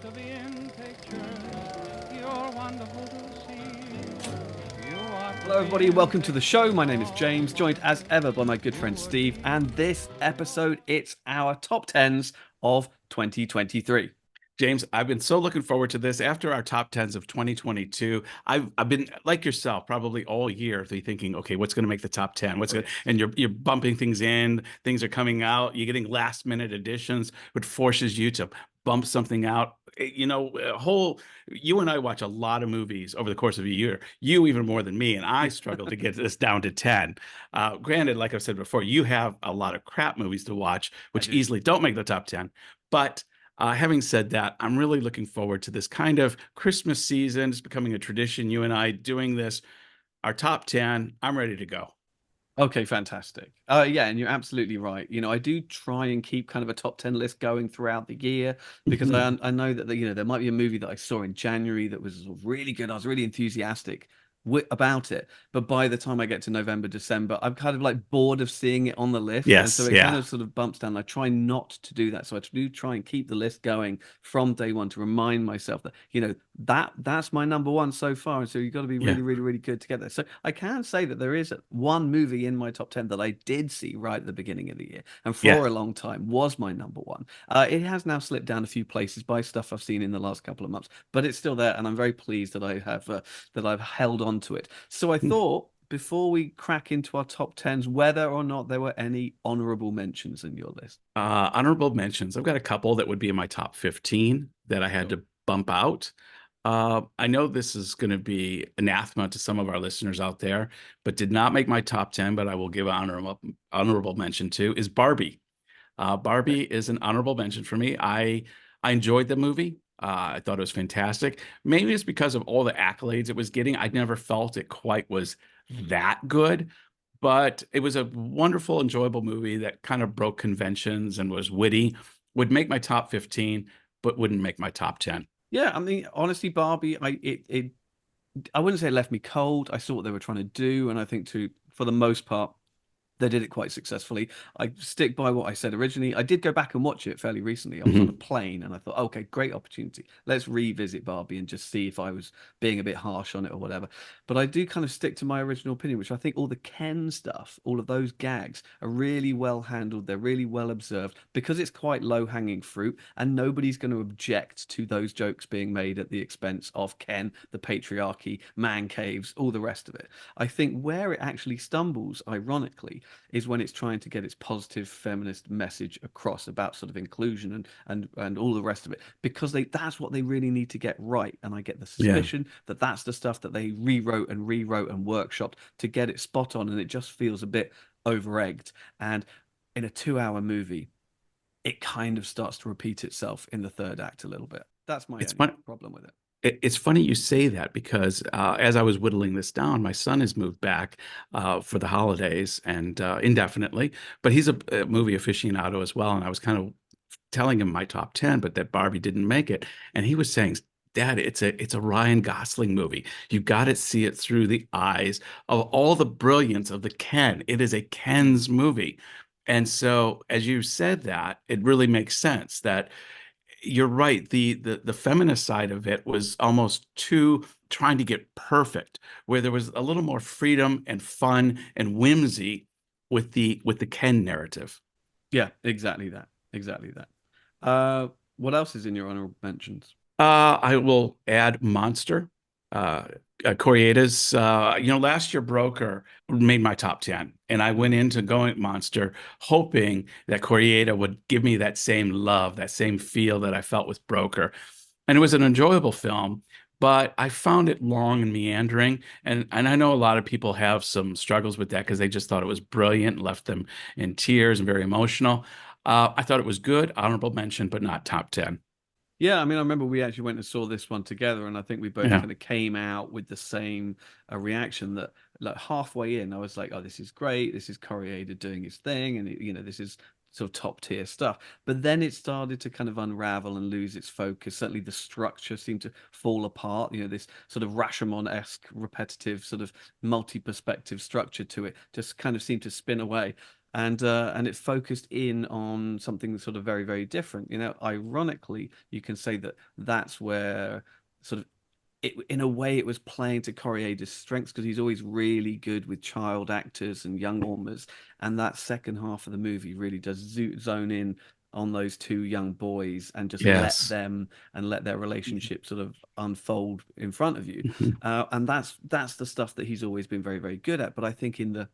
to be in pictures. You're wonderful to see. You are Hello, to be everybody. in Welcome to the show. pictures. My name is James, joined as ever by my good friend Steve. And this episode, it's our top tens of 2023. James, I've been so looking forward to this. After our top tens of 2022, I've been like yourself, probably all year, thinking, okay, what's going to make the top 10? What's going and you're bumping things in, things are coming out, you're getting last minute additions, which forces you to bump something out. You and I watch a lot of movies over the course of a year. You even more than me, and I struggle to get this down to 10. Granted, like I've said before, you have a lot of crap movies to watch, which easily don't make the top 10, but having said that, I'm really looking forward to this kind of Christmas season. It's becoming a tradition, you and I doing this. Our top 10, I'm ready to go. Okay, fantastic. Yeah, and you're absolutely right. I do try and keep kind of a top 10 list going throughout the year because I know that there might be a movie that I saw in January that was sort of really good. I was really enthusiastic about it, but by the time I get to November, December, I'm kind of like bored of seeing it on the list, and so Yes, it kind yeah. of sort of bumps down. I try not to do that, so I do try and keep the list going from day one to remind myself that that's my number one so far, and so you've got to be Yeah. really, really, really good to get there. So I can say that there is one movie in my top 10 that I did see right at the beginning of the year, and for Yeah. a long time was my number one. It has now slipped down a few places by stuff I've seen in the last couple of months, but it's still there, and I'm very pleased that I've held on to it. So I thought before we crack into our top tens, whether or not there were any honorable mentions in your list. Honorable mentions. I've got a couple that would be in my top 15 that I had to bump out. I know this is going to be anathema to some of our listeners out there, but did not make my top 10, but I will give honorable mention to is Barbie. Barbie is an honorable mention for me. I enjoyed the movie. I thought it was fantastic. Maybe it's because of all the accolades it was getting. I never felt it quite was that good, but it was a wonderful, enjoyable movie that kind of broke conventions and was witty. Would make my top 15, but wouldn't make my top 10. Yeah, I mean, honestly, Barbie, I wouldn't say it left me cold. I saw what they were trying to do, and I think for the most part, they did it quite successfully. I stick by what I said originally. I did go back and watch it fairly recently. I was on a Mhm. plane and I thought, okay, great opportunity. Let's revisit Barbie and just see if I was being a bit harsh on it or whatever. But I do kind of stick to my original opinion, which I think all the Ken stuff, all of those gags are really well handled. They're really well observed because it's quite low hanging fruit and nobody's going to object to those jokes being made at the expense of Ken, the patriarchy, man caves, all the rest of it. I think where it actually stumbles, ironically, is when it's trying to get its positive feminist message across about sort of inclusion and all the rest of it, because that's what they really need to get right. And I get the Yeah. suspicion that that's the stuff that they rewrote and workshopped to get it spot on, and it just feels a bit over egged. And in a 2 hour movie, it kind of starts to repeat itself in the third act a little bit. That's my It's only fun. problem with it. It's funny you say that because as I was whittling this down, my son has moved back for the holidays and indefinitely, but he's a movie aficionado as well. And I was kind of telling him my top 10, but that Barbie didn't make it. And he was saying, Dad, it's a Ryan Gosling movie. You got to see it through the eyes of all the brilliance of the Ken. It is a Ken's movie. And so as you said that, it really makes sense that you're right. The feminist side of it was almost too trying to get perfect, where there was a little more freedom and fun and whimsy with the Ken narrative. Yeah, exactly that. Exactly that. What else is in your honorable mentions? I will add Monster. Uh, Corieda's, last year Broker made my top 10, and I went into going Monster hoping that Corieda would give me that same love, that same feel that I felt with Broker. And it was an enjoyable film, but I found it long and meandering. And I know a lot of people have some struggles with that because they just thought it was brilliant, left them in tears and very emotional. I thought it was good, honorable mention, but not top 10. Yeah, I mean, I remember we actually went and saw this one together, and I think we both Yeah. kind of came out with the same reaction that, like, halfway in, I was like, "Oh, this is great. This is Coriader doing his thing, and this is sort of top tier stuff." But then it started to kind of unravel and lose its focus. Certainly, the structure seemed to fall apart. This sort of Rashomon-esque, repetitive, sort of multi-perspective structure to it just kind of seemed to spin away. and it focused in on something sort of very, very different. You know, ironically, you can say that that's where sort of it, in a way, it was playing to Corieda's strengths because he's always really good with child actors and young performers, and that second half of the movie really does zone in on those two young boys and just let Yes. them and let their relationship sort of unfold in front of you, Mhm. and that's the stuff that he's always been very, very good at. But I think in the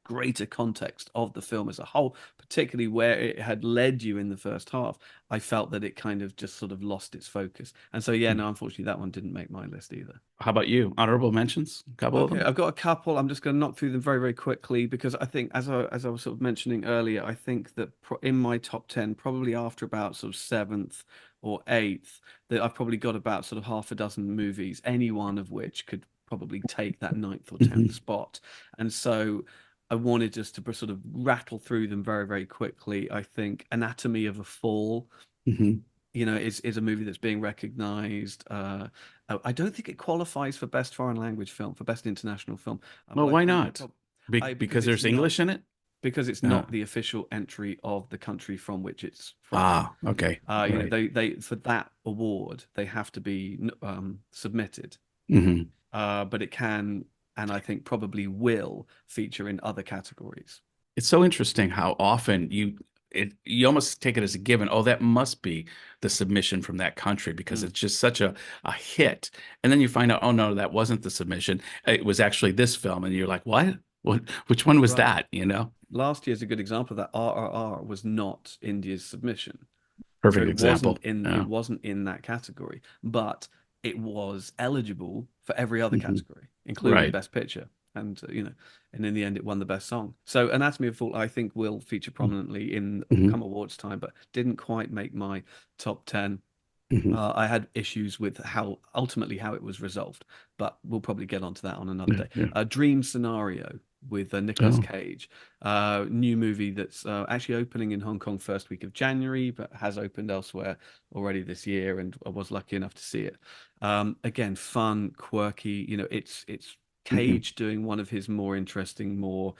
greater context of the film as a whole, particularly where it had led you in the first half, I felt that it kind of just sort of lost its focus. And so, yeah, no, unfortunately, that one didn't make my list either. How about you? Honorable mentions? A couple of Okay, them? I've got a couple. I'm just going to knock through them very, very quickly because I think, as I was sort of mentioning earlier, I think that in my top 10, probably after about sort of seventh or eighth, that I've probably got about sort of half a dozen movies, any one of which could probably take that ninth or tenth Hmm. spot. And so I wanted just to sort of rattle through them very, very quickly. I think Anatomy of a Fall, Hmm. is a movie that's being recognized. I don't think it qualifies for best foreign language film, for best international film, Well, but I why think not? because Because there's English in it? because it's Uh, not the official entry of the country from which it's from. okay. Right. They for that award they have to be submitted, Hmm. but it can, and I think probably will feature in other categories. It's so interesting how often you almost take it as a given. Oh, that must be the submission from that country because Mm. it's just such a hit. And then you find out, oh no, that wasn't the submission. It was actually this film, and you're like, what? What? Which one was Right. that? You know? Last year's a good example of that. RRR was not India's submission. So Perfect example. it Yeah. wasn't in that category, but it was eligible for every other Hmm. category, including Right. Best Picture. And in the end, it won the Best Song. So Anatomy of a Fall, I think, will feature prominently in Hmm. come awards time, but didn't quite make my top 10. Hmm. I had issues with how ultimately how it was resolved, but we'll probably get onto that on another Yeah. day. Yeah. Dream Scenario with Nicolas Oh. Cage, new movie that's actually opening in Hong Kong first week of January, but has opened elsewhere already this year, and I was lucky enough to see it. Again, fun, quirky. It's Hmm. Cage doing one of his more interesting, more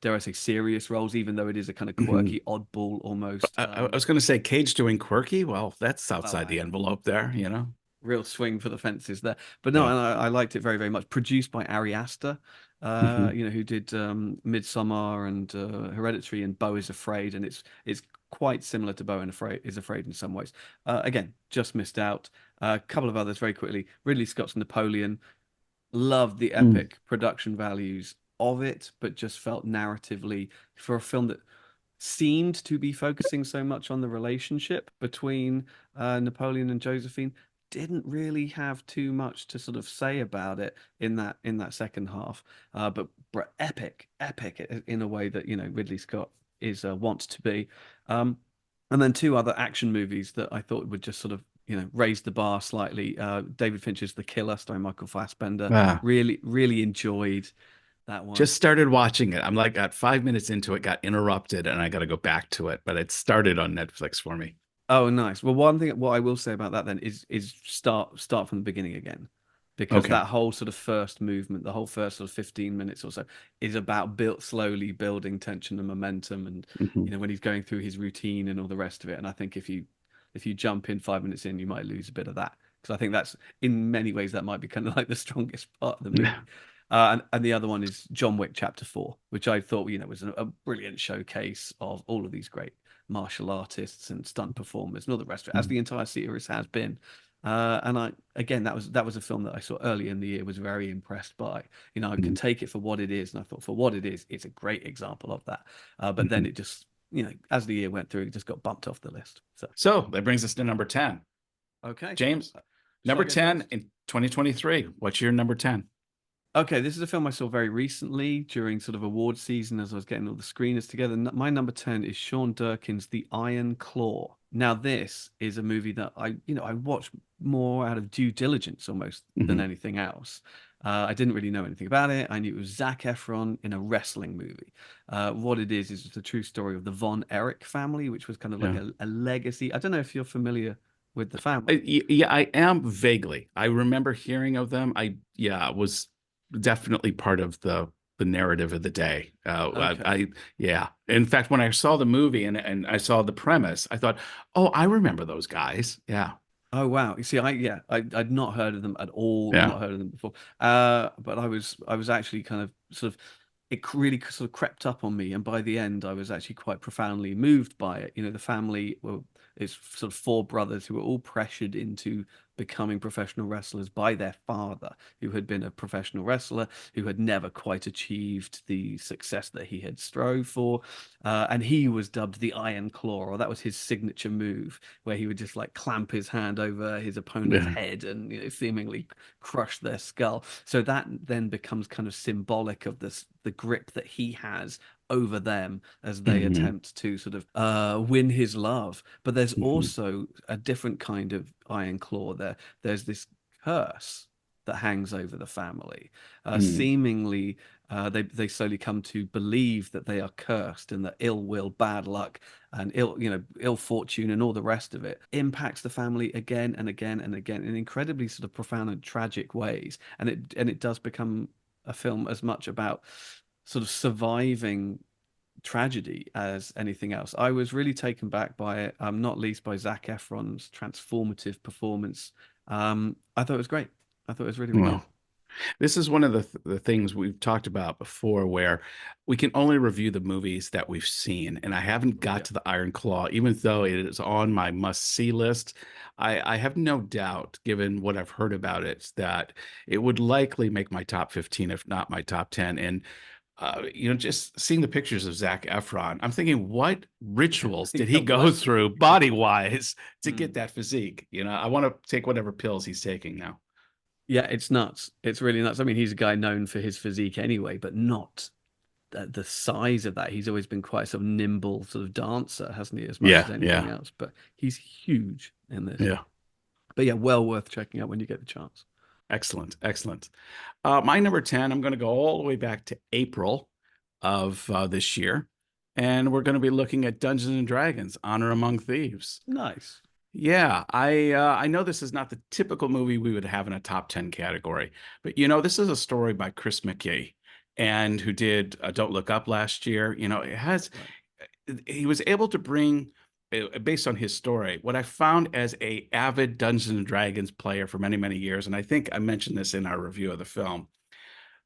dare I say, serious roles, even though it is a kind of Hmm. quirky, oddball almost. I was going to say Cage doing quirky. Well, that's Well, outside the envelope there, you know? real swing for the fences there. But no, Yeah. and I liked it very, very much. Produced by Ari Aster, Hmm. who did Midsommar and Hereditary and Beau is Afraid, and it's quite similar to Beau and Afraid is Afraid in some ways. Again, just missed out. A couple of others very quickly. Ridley Scott's Napoleon. Loved the Mm. epic production values of it, but just felt narratively for a film that seemed to be focusing so much on the relationship between Napoleon and Josephine, didn't really have too much to sort of say about it in that second half. But epic in a way that Ridley Scott is wants to be. And then two other action movies that I thought would just sort of raise the bar slightly. David Fincher's The Killer, starring Michael Fassbender. Ah, Really, really enjoyed that one. just started watching it. I'm like at 5 minutes into it, got interrupted, and I got to go back to it. But it started on Netflix for me. Oh, nice. Well, one thing, what I will say about that then is start from the beginning again, because Okay. that whole sort of first movement, the whole first sort of 15 minutes or so, is about built slowly building tension and momentum, and Hmm. when he's going through his routine and all the rest of it. And I think if you jump in 5 minutes in, you might lose a bit of that because I think that's in many ways that might be kind of like the strongest part of the movie. And the other one is John Wick Chapter 4, which I thought was a brilliant showcase of all of these great martial artists and stunt performers and all the rest of it, as the entire series has been. And I again, that was a film that I saw early in the year, was very impressed by. I can take it for what it is, and I thought for what it is, it's a great example of that. But then Hmm. it just, as the year went through, it just got bumped off the list. So So that brings us to number 10. okay, James, shall I number go 10 first? in 2023. What's your number 10? Okay, this is a film I saw very recently during sort of award season as I was getting all the screeners together. My number 10 is Sean Durkin's The Iron Claw. Now, this is a movie that I watched more out of due diligence almost than Hmm. anything else. I didn't really know anything about it. I knew it was Zac Efron in a wrestling movie. What it is the true story of the Von Erich family, which was kind of like Yeah. a legacy. I don't know if you're familiar with the family. Yeah, I am vaguely. I remember hearing of them. I, yeah, was definitely part of the the narrative of the day. Okay. Yeah. In fact, when I saw the movie and I saw the premise, I thought, oh, I remember those guys. Yeah. Oh wow. You see, I'd not heard of them at all, Yeah. not heard of them before. But I was actually kind of sort of really sort of crept up on me, and by the end I was actually quite profoundly moved by it. The family were it's sort of four brothers who were all pressured into becoming professional wrestlers by their father, who had been a professional wrestler, who had never quite achieved the success that he had strove for. And he was dubbed the Iron Claw, or that was his signature move, where he would just like clamp his hand over his opponent's Yeah. head and seemingly crush their skull. So that then becomes kind of symbolic of the grip that he has over them as they Hmm. attempt to sort of win his love. But there's Hmm. also a different kind of Iron Claw there. There's this curse that hangs over the family. Hmm. Seemingly, they slowly come to believe that they are cursed and that ill will, bad luck, and ill fortune, and all the rest of it impacts the family again and again and again in incredibly sort of profound and tragic ways. And it does become a film as much about sort of surviving tragedy as anything else. I was really taken back by it, not least by Zac Efron's transformative performance. I thought it was great. I thought it was really, really good. Well, this is one of the things we've talked about before where we can only review the movies that we've seen. And I haven't got Yeah. to the Iron Claw, even though it is on my must-see list. I have no doubt, given what I've heard about it, that it would likely make my top 15, if not my top 10. And just seeing the pictures of Zac Efron, I'm thinking, what rituals did he Yeah, go what? through body-wise to get Mm. that physique? I want to take whatever pills he's taking now. Yeah, it's nuts. It's really nuts. I mean, he's a guy known for his physique anyway, but not the size of that. He's always been quite sort of nimble sort of dancer, hasn't he, as much as Yeah, anything yeah, else. But he's huge in this. yeah. But yeah, well worth checking out when you get the chance. Excellent, excellent. My number 10, I'm going to go all the way back to April of this year, and we're going to be looking at Dungeons and Dragons: Honor Among Thieves. Nice. Yeah, I know this is not the typical movie we would have in a top 10 category, but this is a story by Chris McKay, and who did Don't Look Up last year. It has Right. he was able to bring, based on his story, what I found as a avid Dungeons and Dragons player for many, many years, and I think I mentioned this in our review of the film.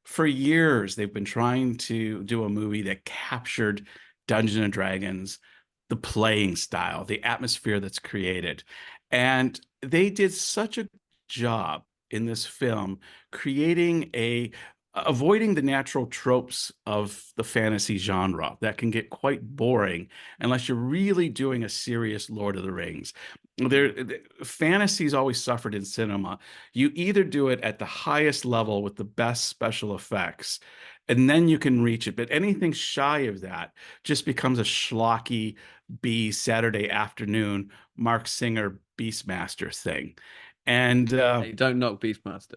For years, they've been trying to do a movie that captured Dungeons and Dragons, the playing style, the atmosphere that's created. And they did such a job in this film creating avoiding the natural tropes of the fantasy genre that can get quite boring unless you're really doing a serious Lord of the Rings. Fantasies always suffered in cinema. You either do it at the highest level with the best special effects, and then you can reach it. But anything shy of that just becomes a schlocky B Saturday afternoon Mark Singer Beastmaster thing. And Hey, don't knock Beastmaster.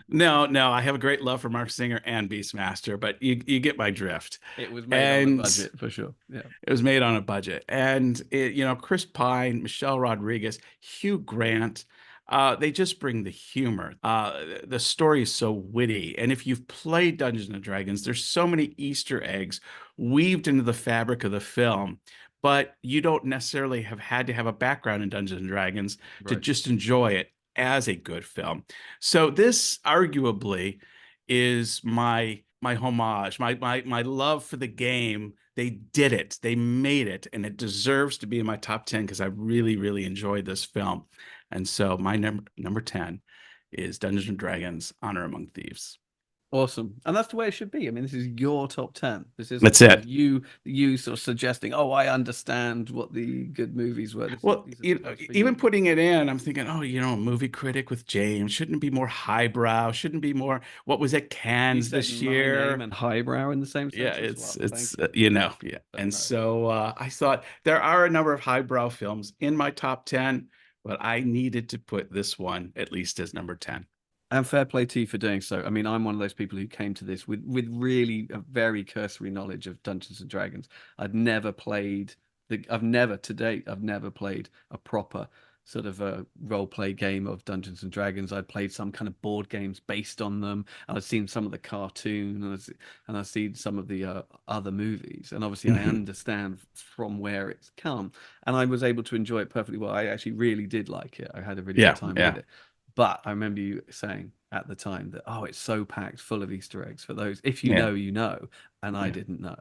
no, no, I have a great love for Mark Singer and Beastmaster, but you get my drift. It was made on a And budget for sure. Yeah. it was made on a budget. And Chris Pine, Michelle Rodriguez, Hugh Grant, they just bring the humor. The story is so witty. And if you've played Dungeons and Dragons, there's so many Easter eggs weaved into the fabric of the film. But you don't necessarily have had to have a background in Dungeons and Dragons to Right. just enjoy it as a good film. So this arguably is my homage, my love for the game. They did it. They made it, and it deserves to be in my top 10 because I really, really enjoyed this film. And so my number 10 is Dungeons and Dragons: Honor Among Thieves. Awesome. And that's the way it should be. I mean, this is your top 10. This isn't That's sort of it. you sort of suggesting, "Oh, I understand what the good movies were." Well, These are supposed for even you. putting it in, I'm thinking, oh, a movie critic with James shouldn't be more highbrow, shouldn't be more, what was at You Cannes said this my name year? and highbrow in the same Yeah, sentence. Well, it's thank you. yeah. But And no. so I thought there are a number of highbrow films in my top 10, but I needed to put this one at least as number 10. And fair play to you for doing so. I mean, I'm one of those people who came to this with really a very cursory knowledge of Dungeons and Dragons. I've never played I've never to date, I've never played a proper sort of a role play game of Dungeons and Dragons. I'd played some kind of board games based on them, and I'd seen some of the cartoon, and I've seen some of the other movies. And obviously, I Hmm. understand from where it's come, and I was able to enjoy it perfectly well. I actually really did like it. I had a really good Yeah, time with yeah, it. But I remember you saying at the time that, oh, it's so packed full of Easter eggs for those. If you yeah, know, you know, and I yeah, didn't know.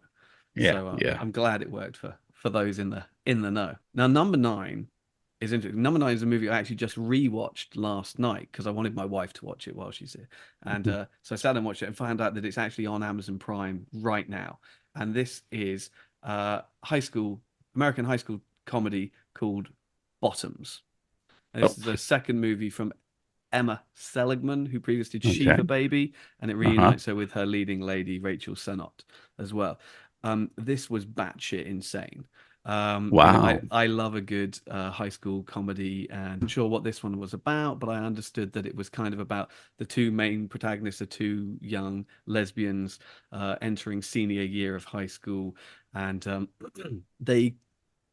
yeah, So yeah. I'm glad it worked for those in the know. Now, number nine is interesting. Number nine is a movie I actually just rewatched last night because I wanted my wife to watch it while she's here, and Mhm. so I sat and watched it and found out that it's actually on Amazon Prime right now. And this is high school American high school comedy called Bottoms. And this Oh, is the second movie from Emma Seligman, who previously did okay. Shiva Baby, and it Uh-huh. reunites her with her leading lady, Rachel Sennott, as well. This was batshit insane. Wow. I love a good high school comedy, and not sure what this one was about, but I understood that it was kind of about the two main protagonists are two young lesbians entering senior year of high school, and they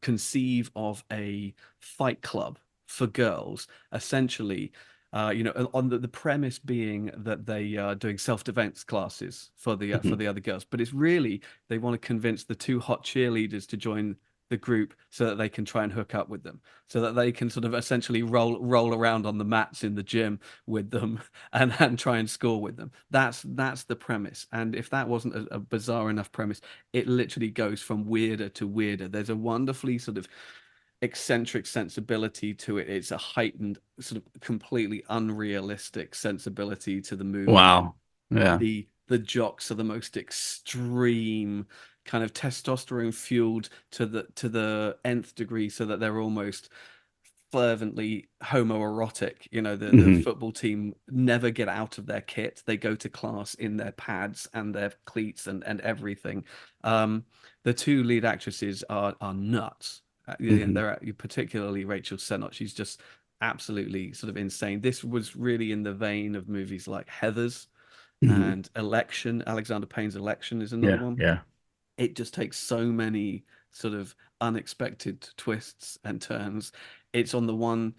conceive of a fight club for girls, essentially. On the premise being that they are doing self-defense classes for Mhm. the other girls, but it's really they want to convince the two hot cheerleaders to join the group so that they can try and hook up with them, so that they can sort of essentially roll around on the mats in the gym with them and try and score with them. That's the premise. And if that wasn't a bizarre enough premise, it literally goes from weirder to weirder. There's a wonderfully sort of eccentric sensibility to it. It's a heightened, sort of completely unrealistic sensibility to the movie. Wow. Yeah. The jocks are the most extreme, kind of testosterone fueled to the nth degree, so that they're almost fervently homoerotic. The Hmm. football team never get out of their kit. They go to class in their pads and their cleats and everything. Um, the two lead actresses are nuts. And Hmm. they're particularly Rachel Sennott. She's just absolutely sort of insane. This was really in the vein of movies like Heathers Hmm. and Election. Alexander Payne's Election is another Yeah, one. yeah. It just takes so many sort of unexpected twists and turns. It's on the one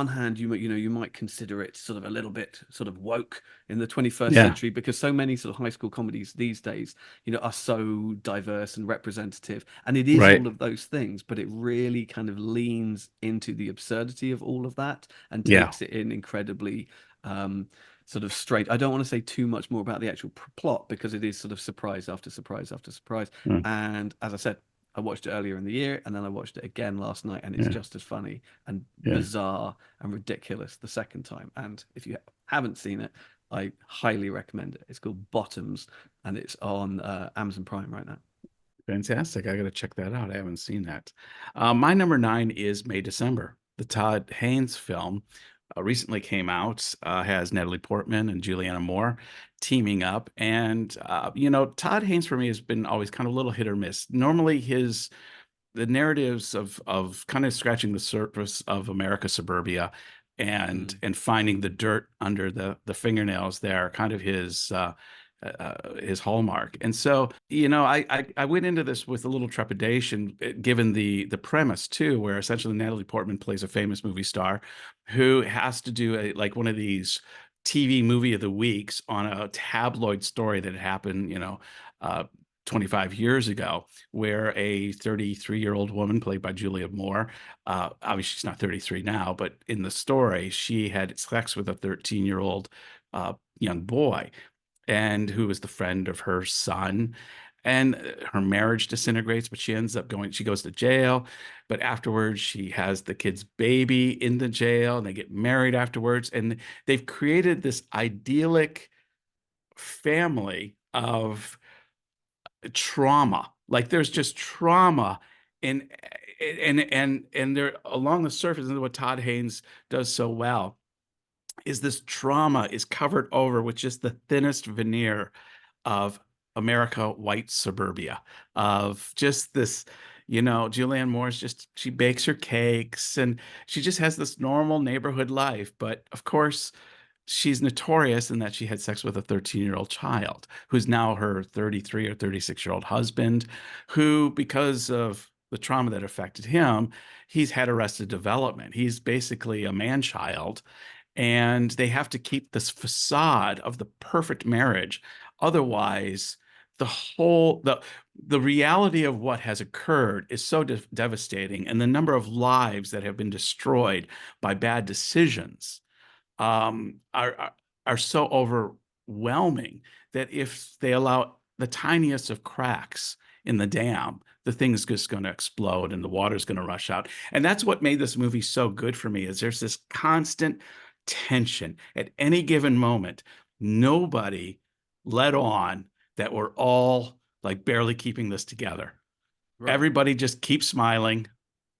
hand, you might consider it sort of a little bit sort of woke in the 21st Yeah. century, because so many sort of high school comedies these days, are so diverse and representative, and it is Right. all of those things, but it really kind of leans into the absurdity of all of that and Yeah. takes it in incredibly um sort of straight. I don't want to say too much more about the actual plot, because it is sort of surprise after surprise after surprise. Mm. And as I said, I watched it earlier in the year, and then I watched it again last night, and it's Yeah. just as funny and Yeah. bizarre and ridiculous the second time. And if you haven't seen it, I highly recommend it. It's called Bottoms, and it's on Amazon Prime right now. Fantastic. I got to check that out. I haven't seen that. My number nine is May December. The Todd Haynes film recently came out, has Natalie Portman and Juliana Moore teaming up. And, Todd Haynes for me has been always kind of a little hit or miss. Normally, the narratives of kind of scratching the surface of America suburbia and Mm. finding the dirt under the fingernails there, kind of his hallmark. And so, I went into this with a little trepidation, given the premise too, where essentially Natalie Portman plays a famous movie star who has to do like one of these TV movie of the weeks on a tabloid story that happened, uh, 25 years ago, where a 33-year-old woman played by Julia Moore, obviously she's not 33 now, but in the story, she had sex with a 13-year-old young boy, and who was the friend of her son. And her marriage disintegrates, but she goes to jail. But afterwards, she has the kid's baby in the jail, and they get married afterwards. And they've created this idyllic family of trauma. Like there's just trauma in and there along the surface, and what Todd Haynes does so well is this trauma is covered over with just the thinnest veneer of America white suburbia, of just this, Julianne Moore's just she bakes her cakes and she just has this normal neighborhood life. But of course, she's notorious in that she had sex with a 13-year-old child who's now her 33 or 36-year-old husband, who, because of the trauma that affected him, he's had arrested development. He's basically a man child, and they have to keep this facade of the perfect marriage. Otherwise, the reality of what has occurred is so devastating, and the number of lives that have been destroyed by bad decisions um, are, are are so overwhelming that if they allow the tiniest of cracks in the dam, the thing's just going to explode and the water's going to rush out. And that's what made this movie so good for me is there's this constant tension at any given moment. Nobody let on that we're all like barely keeping this together. Right. Everybody just keeps smiling.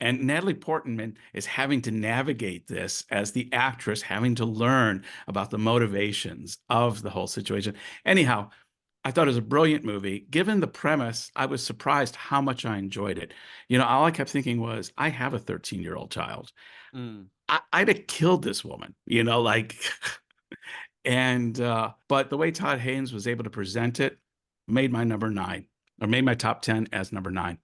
And Natalie Portman is having to navigate this as the actress, having to learn about the motivations of the whole situation. Anyhow, I thought it was a brilliant movie. Given the premise, I was surprised how much I enjoyed it. You know, all I kept thinking was, I have a 13-year-old child. Mm. I'd have killed this woman, you know, like, and, but the way Todd Haynes was able to present it made my number nine, or made my top 10 as number nine.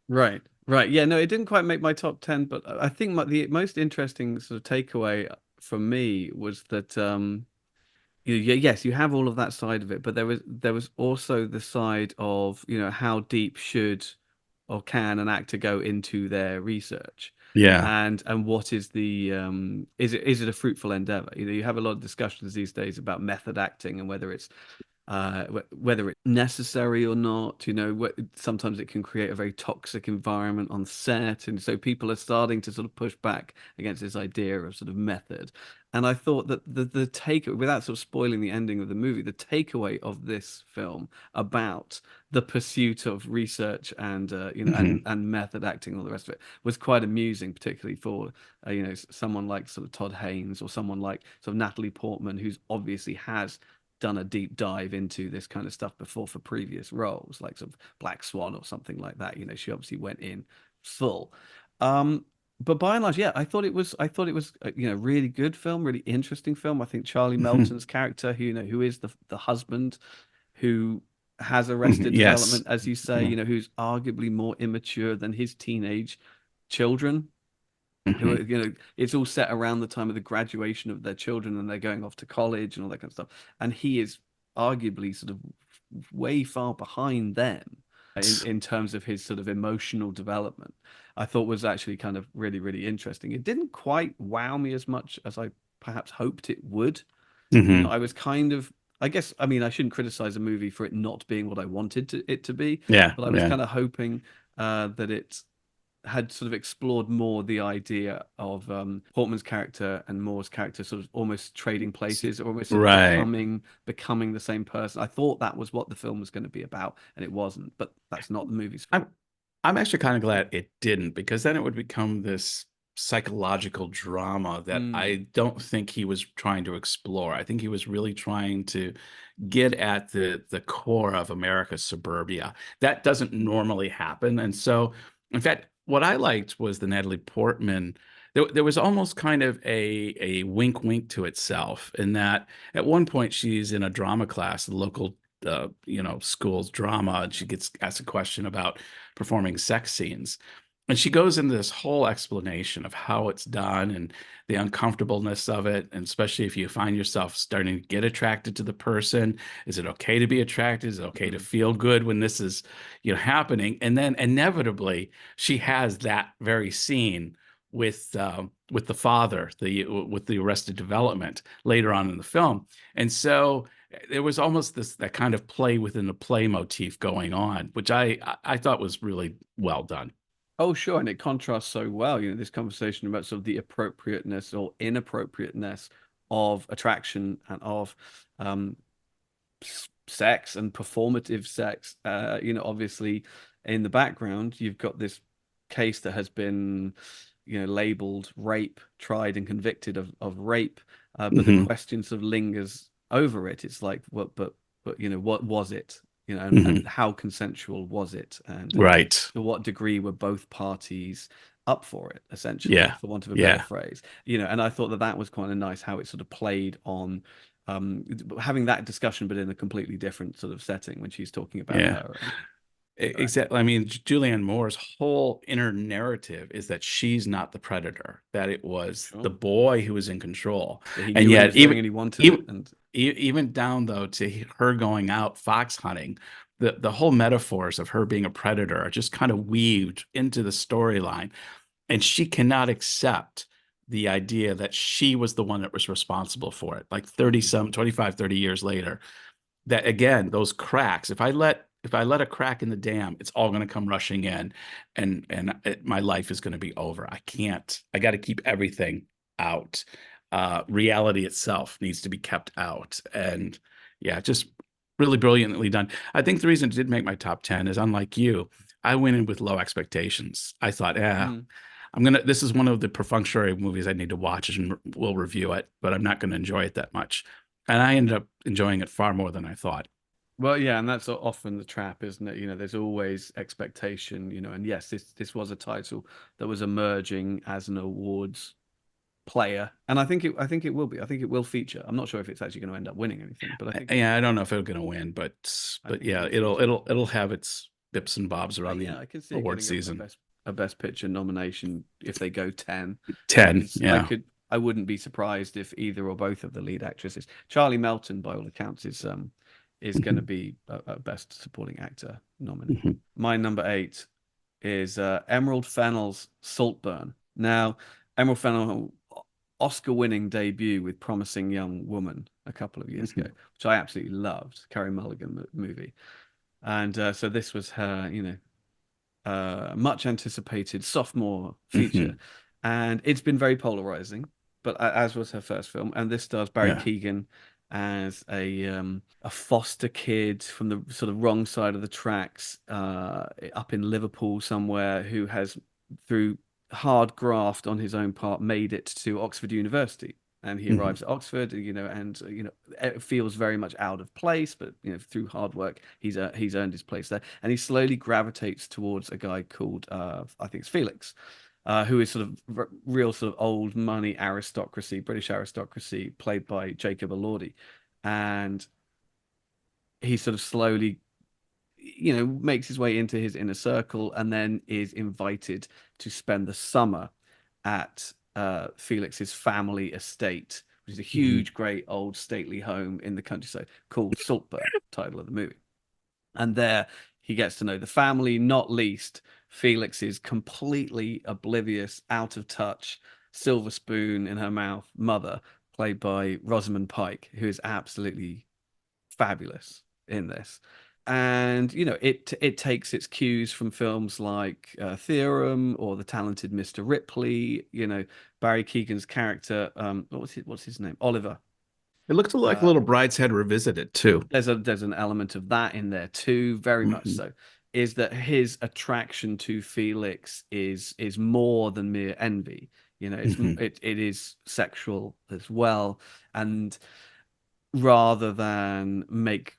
Right, right. Yeah, no, it didn't quite make my top 10, but I think the most interesting sort of takeaway for me was that yes, you have all of that side of it, but there was also the side of, how deep should or can an actor go into their research, Yeah. and what is the is it a fruitful endeavor? You have a lot of discussions these days about method acting and whether it's whether it's necessary or not. Sometimes it can create a very toxic environment on set, and so people are starting to sort of push back against this idea of sort of method. And I thought that the take, without sort of spoiling the ending of the movie, the takeaway of this film about the pursuit of research and Mhm. and method acting and all the rest of it was quite amusing, particularly for someone like sort of Todd Haynes or someone like sort of Natalie Portman, who's obviously has done a deep dive into this kind of stuff before for previous roles, like sort of Black Swan or something like that. She obviously went in full. But by and large, yeah, I thought it was a, really good film, really interesting film. I think Charlie Mhm. Melton's character, who is the husband who has Mhm. arrested Yes. development, as you say, Mhm. who's arguably more immature than his teenage children, who are, Mhm. it's all set around the time of the graduation of their children and they're going off to college and all that kind of stuff. And he is arguably sort of way far behind them in terms of his sort of emotional development. I thought was actually kind of really, really interesting. It didn't quite wow me as much as I perhaps hoped it would. Mhm. I was kind of, I guess, I mean, I shouldn't criticize a movie for it not being what I wanted it to be, Yeah. but I was Yeah. kind of hoping that it had sort of explored more the idea of Portman's character and Moore's character sort of almost trading places, or almost sort of Right. becoming the same person. I thought that was what the film was going to be about, and it wasn't. But that's not the movie's fault. I'm I'm actually kind of glad it didn't because then it would become this psychological drama that Mm, I don't think he was trying to explore. I think he was really trying to get at the core of America's suburbia. That doesn't normally happen. And so, in fact, what I liked was the Natalie Portman. There was almost kind of a wink wink to itself in that at one point she's in a drama class, the local school's drama, and she gets asked a question about performing sex scenes. And she goes into this whole explanation of how it's done and the uncomfortableness of it. And especially if you find yourself starting to get attracted to the person, is it okay to be attracted? Is it okay to mm. feel good when this is, happening? And then inevitably, she has that very scene with the father, with the Arrested Development later on in the film. And so there was almost that kind of play within the play motif going on, which I thought was really well done. Oh, sure, and it contrasts so well. This conversation about sort of the appropriateness or inappropriateness of attraction and of um, sex and performative sex. Obviously, in the background, you've got this case that has been, labeled rape, tried and convicted of rape, but the Hmm. question sort of lingers over it. It's like, what, but what was it? And Hmm. how consensual was it? And Right. to what degree were both parties up for it, essentially, Yeah. for want of a better Yeah. phrase. And I thought that was quite a nice how it sort of played on um having that discussion but in a completely different sort of setting when she's talking about Yeah. her. Exactly. I mean, Julianne Moore's whole inner narrative is that she's not the predator, that it was the Sure. boy who was in control. Yeah, he And knew what he yet, was doing and he wanted it. even, And even down though to her going out fox hunting, the whole metaphors of her being a predator are just kind of weaved into the storyline. And she cannot accept the idea that she was the one that was responsible for it. Like 30 Mhm. some 25, 30 years later, that again, those cracks, if I let a crack in the dam, it's all going to come rushing in, my life is going to be over. I got to keep everything out. Reality itself needs to be kept out. And yeah, just really brilliantly done. I think the reason it did make my top 10 is, unlike you, I went in with low expectations. I thought, yeah, Mm. this is one of the perfunctory movies I need to watch, and we'll review it, but I'm not going to enjoy it that much. And I ended up enjoying it far more than I thought. Well, yeah, and that's often the trap, isn't it? There's always expectation, and yes, this was a title that was emerging as an awards player, and I think it will be. I think it will feature. I'm not sure if it's actually going to end up winning anything, but I think Yeah, I don't know if it's going to win, but I think it yeah, will it'll feature. it'll it'll have its bips and bobs around Yeah, the I can see it award getting a season. best picture nomination if they go 10. And I 10, yeah. I wouldn't be surprised if either or both of the lead actresses, Charlie Melton, by all accounts, is going to Mhm, be a best supporting actor nominee. mhm, My number 8 is Emerald Fennell's Saltburn. Now, Emerald Fennell Oscar-winning debut with Promising Young Woman a couple of years ago, mhm, which I absolutely loved, Carey Mulligan movie. And so this was her, much anticipated sophomore feature, mhm. and it's been very polarizing. But as was her first film, and this stars Barry Yeah. Keoghan as a foster kid from the sort of wrong side of the tracks, up in Liverpool somewhere, who has, through hard graft on his own part, made it to Oxford University. And he Mhm, arrives at Oxford, and it feels very much out of place. But through hard work, he's earned his place there, and he slowly gravitates towards a guy called I think it's Felix, who is sort of real sort of old money aristocracy, British aristocracy, played by Jacob Elordi, and he sort of slowly makes his way into his inner circle and then is invited to spend the summer at Felix's family estate, which is a mhm, huge, great old stately home in the countryside called Saltburn, title of the movie. And there he gets to know the family, not least Felix's completely oblivious, out of touch, silver spoon in her mouth mother, played by Rosamund Pike, who is absolutely fabulous in this. And it takes its cues from films like Theorem or The Talented Mr. Ripley. Barry Keoghan's character, what's his name? Oliver. It looked like a Uh, little Brideshead Revisited too. there's an element of that in there too, very much Mhm, so. Is that his attraction to Felix is more than mere envy. mhm, It is sexual as well, and rather than make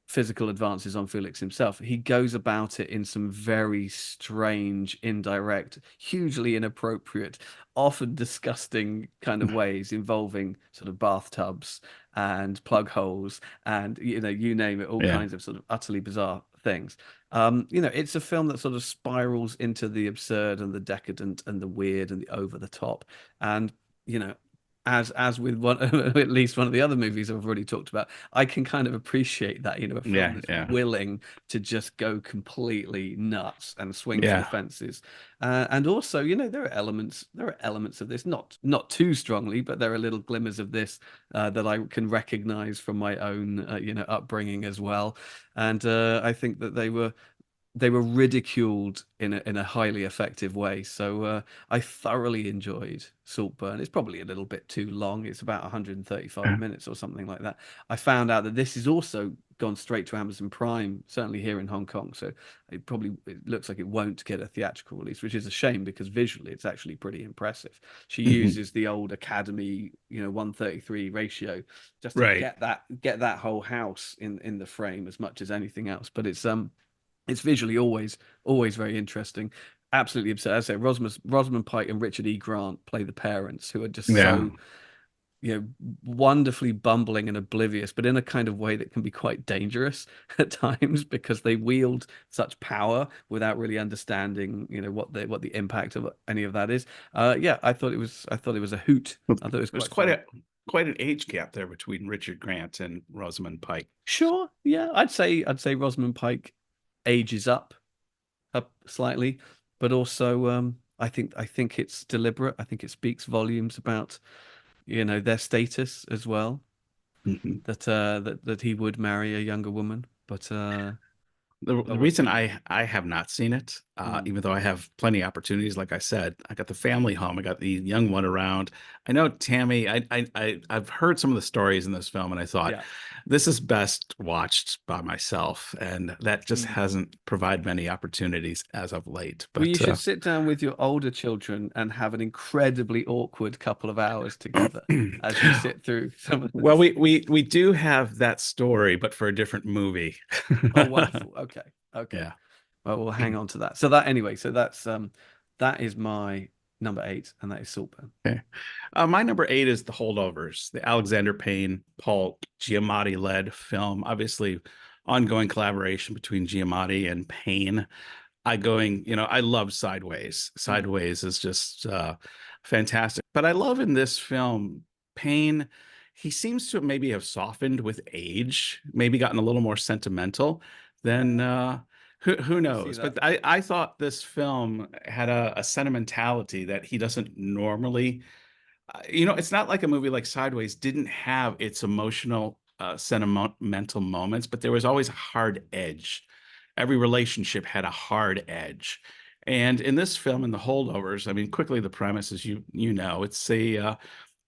physical advances on Felix himself, he goes about it in some very strange, indirect, hugely inappropriate, often disgusting kind of ways, involving sort of bathtubs and plug holes and you name it, all yeah. kinds of sort of utterly bizarre things. It's a film that sort of spirals into the absurd and the decadent and the weird and the over the top. And you know, as with one at least one of the other movies I've already talked about, I can kind of appreciate that, a film Yeah, that's yeah, willing to just go completely nuts and swing for the yeah. fences. And also, there are elements of this, not too strongly, but there are little glimmers of this that I can recognize from my own, upbringing as well. And I think that they were ridiculed in a highly effective way. So I thoroughly enjoyed Saltburn. It's probably a little bit too long. It's about 135 minutes or something like that. I found out that this is also gone straight to Amazon Prime, certainly here in Hong Kong. So it looks like it won't get a theatrical release, which is a shame because visually it's actually pretty impressive. She Mhm. uses the old Academy, 133 ratio just to Right. get that whole house in the frame as much as anything else. But it's visually always very interesting. Absolutely absurd. As I say, Rosamund Pike and Richard E. Grant play the parents, who are just Yeah. wonderfully bumbling and oblivious, but in a kind of way that can be quite dangerous at times because they wield such power without really understanding, what the impact of any of that is. Yeah, I thought it was a hoot. I thought it was There's quite fun. quite an age gap there between Richard Grant and Rosamund Pike. Sure, yeah, I'd say Rosamund Pike ages up slightly, but also I think it's deliberate. I think it speaks volumes about their status as well. Mhm. That he would marry a younger woman, but The well, reason I have not seen it, mm, even though I have plenty of opportunities, like I said, I got the family home, I got the young one around. I know Tammy. I've heard some of the stories in this film, and I thought yeah. this is best watched by myself, and that just Mm. hasn't provided many opportunities as of late. Well, you But should sit down with your older children and have an incredibly awkward couple of hours together as you sit through some of well, this. we do have that story, but for a different movie. Oh, wonderful. Okay. Okay. Yeah. Well, we'll hang on to that. So that anyway, that is my number 8, and that is Saltburn. Okay. My number 8 is The Holdovers, the Alexander Payne, Paul Giamatti led film. Obviously, ongoing collaboration between Giamatti and Payne. I love Sideways. Mm. Sideways is just fantastic. But I love in this film, Payne, he seems to maybe have softened with age, maybe gotten a little more sentimental than Yeah, who I see knows. that. But I thought this film had a sentimentality that he doesn't normally. It's not like a movie like Sideways didn't have its emotional, sentimental moments, but there was always a hard edge. Every relationship had a hard edge. And in this film, in The Holdovers, I mean, quickly the premise is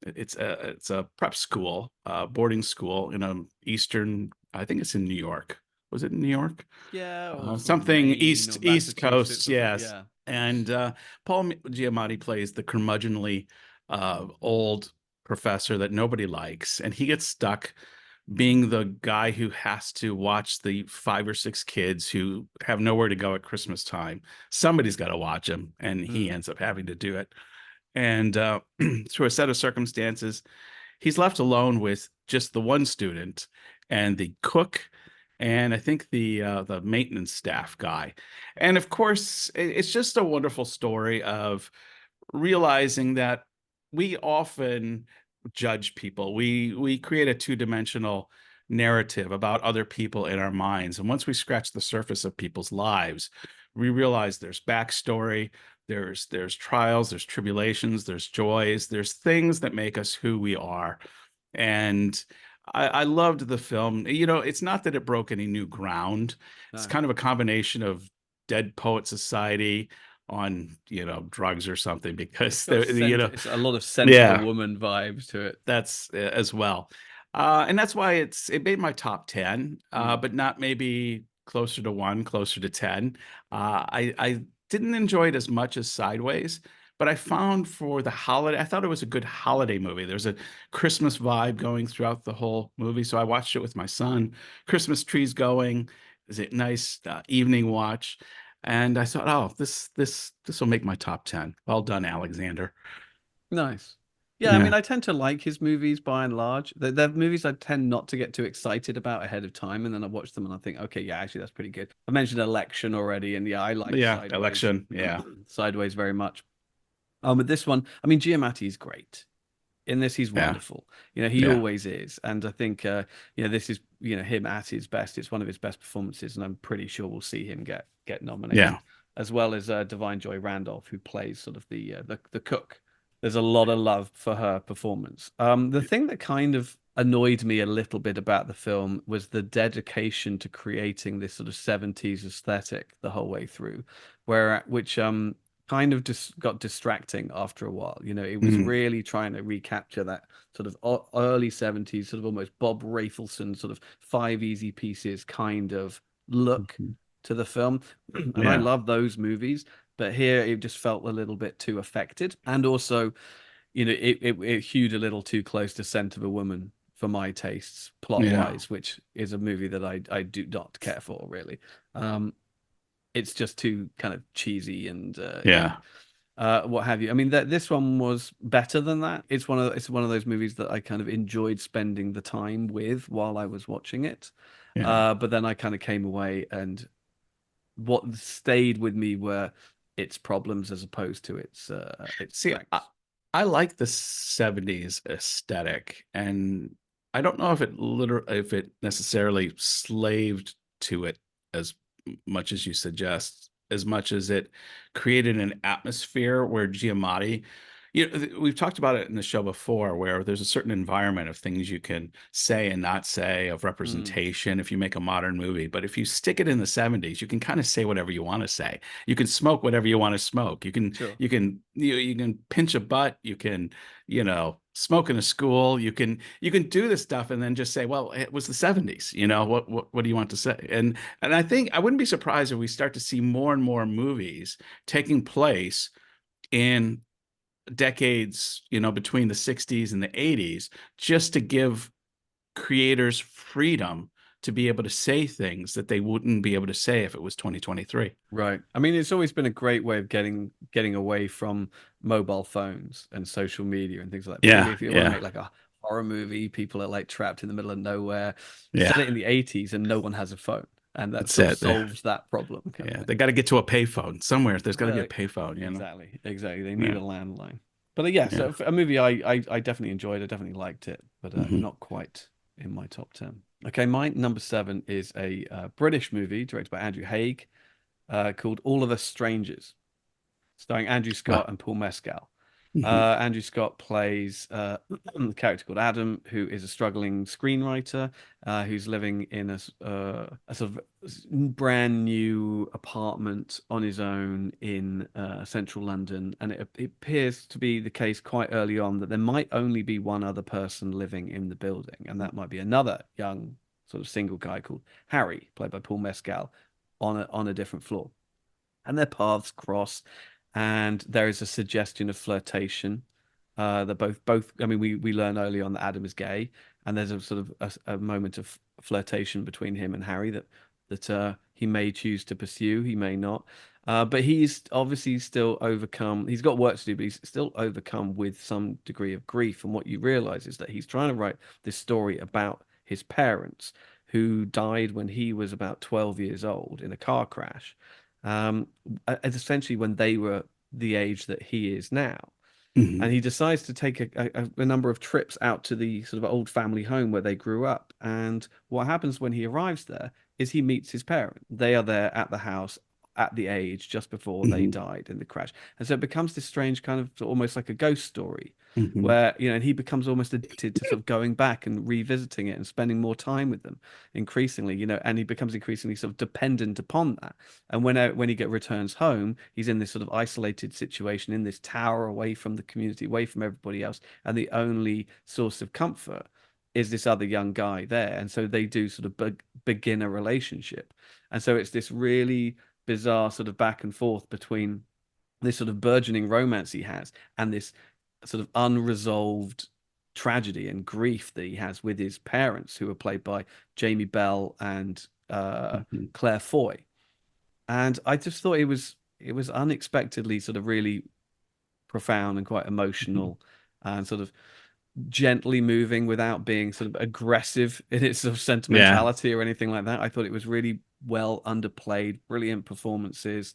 it's a prep school, boarding school in a eastern. I think it's in New York. Was it in New York? Yeah, or sort of Something Maine or East Coast, Massachusetts or something. yes. Yeah. And Paul Giamatti plays the curmudgeonly old professor that nobody likes, and he gets stuck being the guy who has to watch the 5 or 6 kids who have nowhere to go at Christmas time. Somebody's got to watch him, and he Mm. ends up having to do it. And through a set of circumstances, he's left alone with just the one student and the cook, and I think the maintenance staff guy. And of course, it's just a wonderful story of realizing that we often judge people. We create a two-dimensional narrative about other people in our minds. And once we scratch the surface of people's lives, we realize there's backstory, there's trials, there's tribulations, there's joys, there's things that make us who we are. And I loved the film. It's not that it broke any new ground. It's No. kind of a combination of Dead Poet Society on drugs or something, It's because got there scent. It's a lot of scent of a yeah, woman vibes to it. that's as well. And that's why it made my top 10, Mm. but not maybe closer to 1, closer to 10. I didn't enjoy it as much as Sideways, but I found for the holiday, I thought it was a good holiday movie. There's a Christmas vibe going throughout the whole movie. So I watched it with my son. Christmas trees going. Is it nice evening watch? And I thought, oh, this will make my top 10. Well done, Alexander. Nice. Yeah, I mean, Yeah. I tend to like his movies by and large. They're movies I tend not to get too excited about ahead of time, and then I watch them and I think, okay, yeah, actually, that's pretty good. I mentioned Election already, and yeah, I like Yeah, Sideways, election. Yeah. Sideways very much. With this one, I mean, Giamatti is great. In this, he's Yeah. wonderful. He Yeah. always is, and I think this is him at his best. It's one of his best performances, and I'm pretty sure we'll see him get nominated, Yeah. as well as Divine Joy Randolph, who plays sort of the cook. There's a lot of love for her performance. The thing that kind of annoyed me a little bit about the film was the dedication to creating this sort of 70s aesthetic the whole way through, which kind of just got distracting after a while. It was Mhm. really trying to recapture that sort of early 70s, sort of almost Bob Rafelson, sort of Five Easy Pieces kind of look Mhm. to the film. And I Yeah. love those movies, but here it just felt a little bit too affected. And also, it hewed a little too close to Scent of a Woman for my tastes, plot Yeah. wise, which is a movie that I do not care for really. It's just too kind of cheesy and Yeah. what have you. I mean, that this one was better than that. It's one of those movies that I kind of enjoyed spending the time with while I was watching it. Yeah. But then I kind of came away, and what stayed with me were its problems as opposed to its See, strengths. I like the 70s aesthetic, and I don't know if it necessarily slaved to it as much as you suggest, as much as it created an atmosphere where Giamatti, we've talked about it in the show before, where there's a certain environment of things you can say and not say, of Mm, representation if you make a modern movie. But if you stick it in the 70s, you can kind of say whatever you want to say. You can smoke whatever you want to smoke. sure. You can pinch a butt. You can smoke in a school. You can do this stuff and then just say, well, it was the 70s. What do you want to say? And I think I wouldn't be surprised if we start to see more and more movies taking place in decades, between the 60s and the 80s, just to give creators freedom to be able to say things that they wouldn't be able to say if it was 2023. Right. I mean, it's always been a great way of getting away from mobile phones and social media and things like that. Particularly Yeah, if you want to yeah, make like a horror movie, people are like trapped in the middle of nowhere. yeah. Set it in the 80s and no one has a phone, and that That's sort of it. solves that problem kind of Yeah, thing. they got to get to a payphone somewhere. There's got to be a Uh, payphone. exactly, exactly. They need Yeah, a landline. But yeah, yeah. so a movie I definitely enjoyed. I definitely liked it, but Hmm. not quite in my top 10. Okay, my number seven is a British movie directed by Andrew Haigh called All of Us Strangers, starring Andrew Ah, Scott and Paul Mescal. hmm. Andrew Scott plays a character called Adam, who is a struggling screenwriter who's living in a sort of brand new apartment on his own in central London. And it appears to be the case quite early on that there might only be one other person living in the building, and that might be another young sort of single guy called Harry, played by Paul Mescal, on a different floor, and their paths cross, and there is a suggestion of flirtation. That both. I mean, we learn early on that Adam is gay, and there's a sort of a moment of flirtation between him and Harry that he may choose to pursue, he may not. But he's obviously still overcome. He's got work to do, but he's still overcome with some degree of grief. And what you realize is that he's trying to write this story about his parents who died when he was about 12 years old in a car crash, um, essentially when they were the age that he is now. And Hmm. he decides to take a number of trips out to the sort of old family home where they grew up. And what happens when he arrives there is he meets his parents. They are there at the house at the age just before they Hmm. died in the crash. And so it becomes this strange kind of almost like a ghost story Hmm. where, and he becomes almost addicted to sort of going back and revisiting it and spending more time with them increasingly, and he becomes increasingly sort of dependent upon that. And when he returns home, he's in this sort of isolated situation in this tower away from the community, away from everybody else, and the only source of comfort is this other young guy there. And so they do sort of begin a relationship. And so it's this really bizarre sort of back and forth between this sort of burgeoning romance he has and this sort of unresolved tragedy and grief that he has with his parents, who are played by Jamie Bell and Hmm. Claire Foy. And I just thought it was unexpectedly sort of really profound and quite Hmm. emotional and sort of gently moving without being sort of aggressive in its sort of Yeah, sentimentality or anything like that. I thought it was really well underplayed, brilliant performances,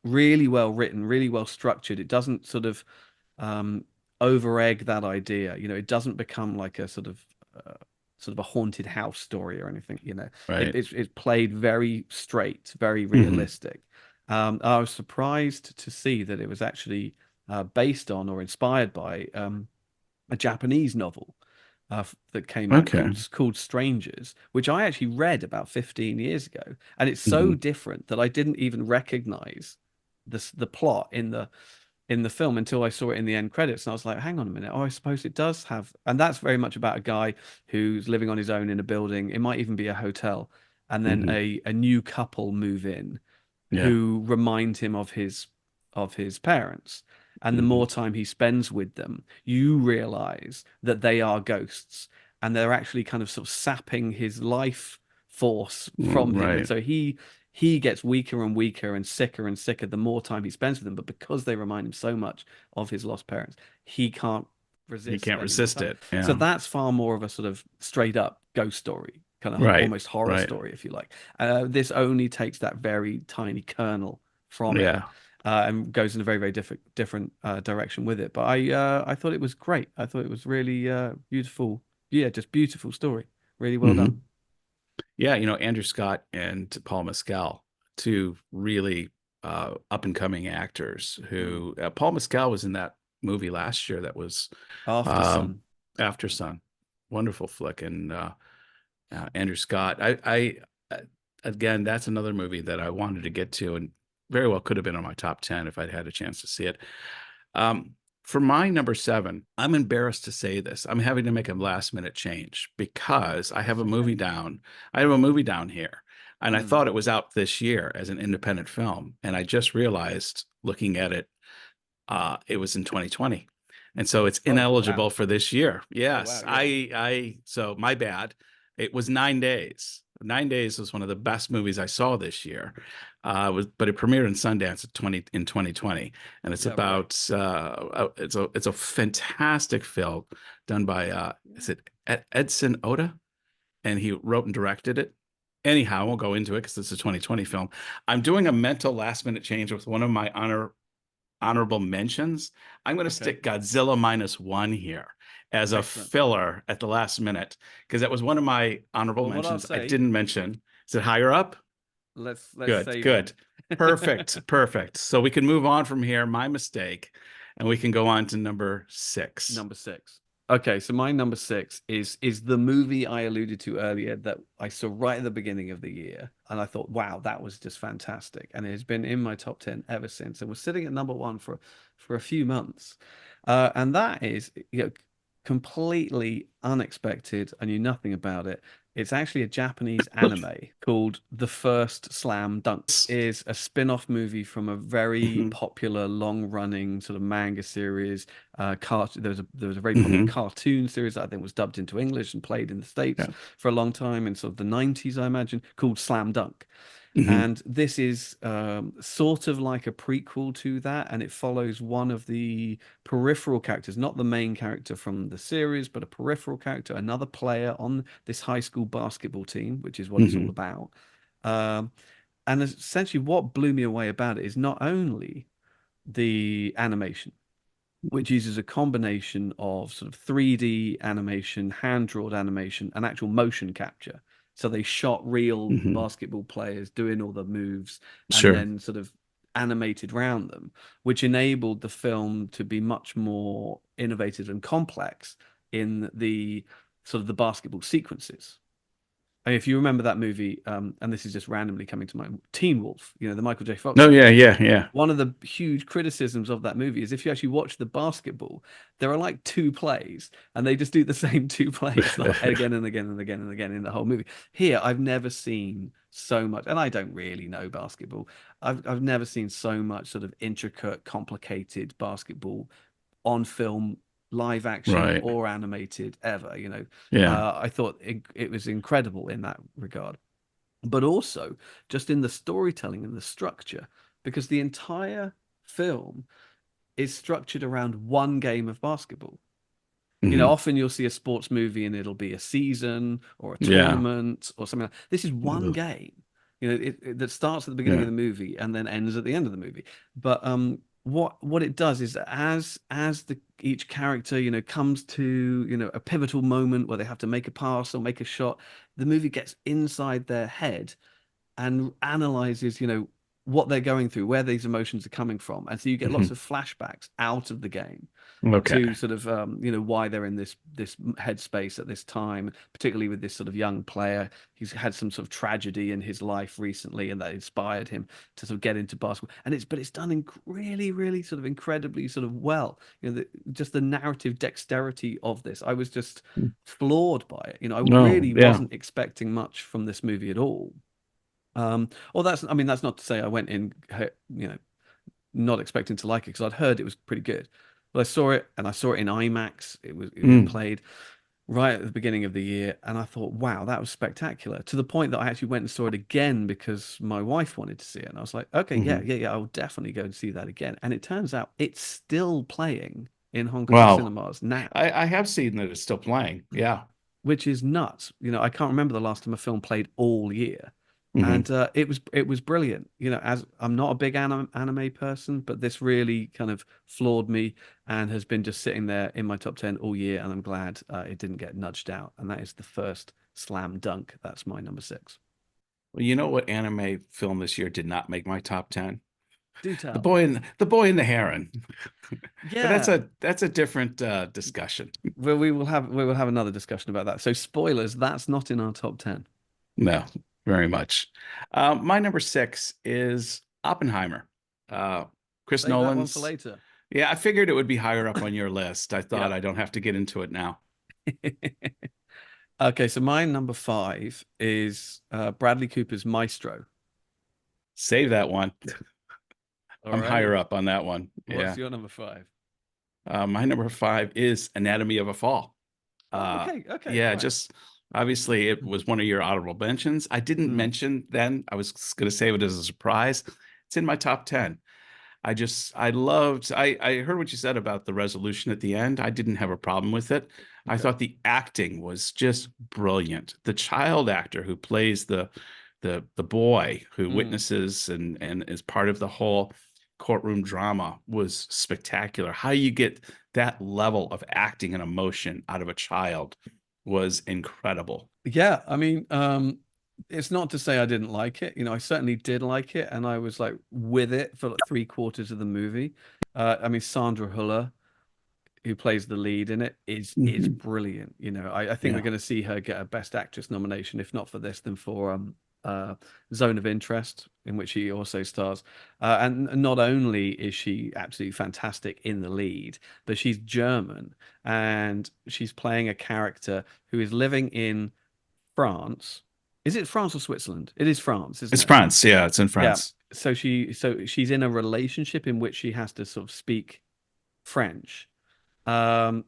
really well written, really well structured. It doesn't sort of um, over egg that idea. It doesn't become like a sort of a haunted house story or anything. right. It's played very straight, very Hmm. realistic. I was surprised to see that it was actually based on or inspired by a Japanese novel that came out Okay. called Strangers, which I actually read about 15 years ago, and it's so Hmm. different that I didn't even recognize the plot in the film until I saw it in the end credits, and I was like, hang on a minute, oh, I suppose it does have, and that's very much about a guy who's living on his own in a building. It might even be a hotel, and then Hmm. a new couple move in Yeah. who remind him of his parents. And the Hmm. more time he spends with them, you realize that they are ghosts and they're actually kind of sort of sapping his life force from him. And Right. so he gets weaker and weaker and sicker the more time he spends with them. But because they remind him so much of his lost parents, he can't He resist can't spending more resist time. it. So Yeah. that's far more of a sort of straight up ghost story, kind of Right. almost horror Right. story, if you like. This only takes that very tiny kernel from it. Yeah. And goes in a very, very different direction with it. But I thought it was great. I thought it was really beautiful. Yeah, just beautiful story. Really well done. Hmm. Yeah. Andrew Scott and Paul Mescal, two really up and coming actors Mm. who Paul Mescal was in that movie last year that was After um, Sun. After Sun. Wonderful flick. And Andrew Scott, I again, that's another movie that I wanted to get to and very well could have been on my top 10 if I'd had a chance to see it. Um, for my number seven, I'm embarrassed to say this. I'm having to make a last minute change because I have That's a okay. movie down. I have a movie down here. And I Mm. thought it was out this year as an independent film. And I just realized looking at it, it was in 2020. And so it's Oh, wow. ineligible for this year. Oh, wow. Yes. Yeah. So my bad. It was 9 days. 9 days was one of the best movies I saw this year. But it premiered in Sundance in 2020, and it's Yeah, right. about it's a fantastic film done by is it Edson Oda, and he wrote and directed it. Anyhow, I won't go into it because it's a 2020 film. I'm doing a mental last minute change with one of my honorable mentions. I'm going to Okay. stick Godzilla -1 here as a Excellent. filler at the last minute because that was one of my honorable Well, what I'll mentions I say, didn't mention. Is it higher up? let's Good, save it. good. Perfect, perfect. So we can move on from here. My mistake. And we can go on to number six. Number six. Okay, so my number six is the movie I alluded to earlier that I saw right at the beginning of the year, and I thought, wow, that was just fantastic, and it has been in my top 10 ever since, and was sitting at number one for a few months, and that is completely unexpected. I knew nothing about it. It's actually a Japanese anime called The First Slam Dunk. Is a spin-off movie from a very Hmm. popular long-running sort of manga series. There was a very popular Hmm. cartoon series that I think was dubbed into English and played in the States Yeah. for a long time in sort of the 90s, I imagine, called Slam Dunk. Hmm. And this is sort of like a prequel to that, and it follows one of the peripheral characters, not the main character from the series, but a peripheral character, another player on this high school basketball team, which is what it's all Hmm. about. Um, and essentially, what blew me away about it is not only the animation, which uses a combination of sort of 3D animation, hand-drawn animation, and actual motion capture. So they shot real Hmm. basketball players doing all the moves and Sure. then sort of animated around them, which enabled the film to be much more innovative and complex in the sort of the basketball sequences. I mean, if you remember that movie, and this is just randomly coming to mind, Teen Wolf, the Michael J. Fox No, yeah, movie. yeah, yeah. One of the huge criticisms of that movie is if you actually watch the basketball, there are like two plays, and they just do the same two plays again and again and again and again in the whole movie. Here, I've never seen so much, and I don't really know basketball. I've never seen so much sort of intricate, complicated basketball on film, live action Right. or animated ever. Yeah. I thought it was incredible in that regard, but also just in the storytelling and the structure, because the entire film is structured around one game of basketball. Hmm. Often you'll see a sports movie and it'll be a season or a Yeah. tournament or something. This is one Ugh. game, that starts at the beginning of Yeah. the movie and then ends at the end of the movie. But what it does is that as the each character comes to a pivotal moment where they have to make a pass or make a shot, the movie gets inside their head and analyzes, what they're going through, where these emotions are coming from. And so you get lots Hmm. of flashbacks out of the game Okay. to sort of why they're in this headspace at this time, particularly with this sort of young player. He's had some sort of tragedy in his life recently, and that inspired him to sort of get into basketball. And it's done in really, really sort of incredibly sort of well. Just the narrative dexterity of this, I was just floored by it. I No, really yeah. wasn't expecting much from this movie at all. Well, I mean, that's not to say I went in, not expecting to like it because I'd heard it was pretty good. But I saw it and I saw it in IMAX. It was Mm. played. right at the beginning of the year, and I thought, wow, that was spectacular. To the point that I actually went and saw it again because my wife wanted to see it, and I was like, okay, yeah, Hmm. yeah, yeah, I'll definitely go and see that again. And it turns out it's still playing in Hong Kong Well, cinemas now, I have seen that it's still playing. Yeah. which is nuts. I can't remember the last time a film played all year, Hmm. and it was brilliant. As I'm not a big anime person, but this really kind of floored me and has been just sitting there in my top 10 all year, and I'm glad it didn't get nudged out. And that is the first slam dunk. That's my number six. Well, you know what anime film this year did not make my top 10? Do The tell. Boy and the Boy and the Heron. But Yeah. that's a different discussion. Well, we will have another discussion about that. So spoilers, that's not in our top 10. No, very much. My number six is Oppenheimer. Uh, Chris Save that one for Nolan's. later. Yeah, I figured it would be higher up on your list. I thought Yeah. I don't have to get into it now. Okay, so my number five is Bradley Cooper's Maestro. Save that one. I'm higher Alrighty. up on that one. What's Yeah. your number five? My number five is Anatomy of a Fall. Oh, Uh, okay, okay, yeah, right. just obviously it was one of your honorable mentions. I didn't Mm, mention then, I was going to save it as a surprise. It's in my top 10. I loved, I heard what you said about the resolution at the end. I didn't have a problem with it. I okay. thought the acting was just brilliant. The child actor who plays the boy who Mm. witnesses and is part of the whole courtroom drama was spectacular. How you get that level of acting and emotion out of a child was incredible. Yeah, I mean, it's not to say I didn't like it. I certainly did like it, and I was like with it for like three-quarters of the movie. I mean, Sandra Huller, who plays the lead in it, is Mhm. brilliant. I think we're Yeah. going to see her get a Best Actress nomination, if not for this, then for uh Zone of Interest, in which she also stars. And not only is she absolutely fantastic in the lead, but she's German and she's playing a character who is living in France. Is it France or Switzerland? It is France, isn't It's it? France. Yeah, it's in Yeah. France. So she's in a relationship in which she has to sort of speak French. Um,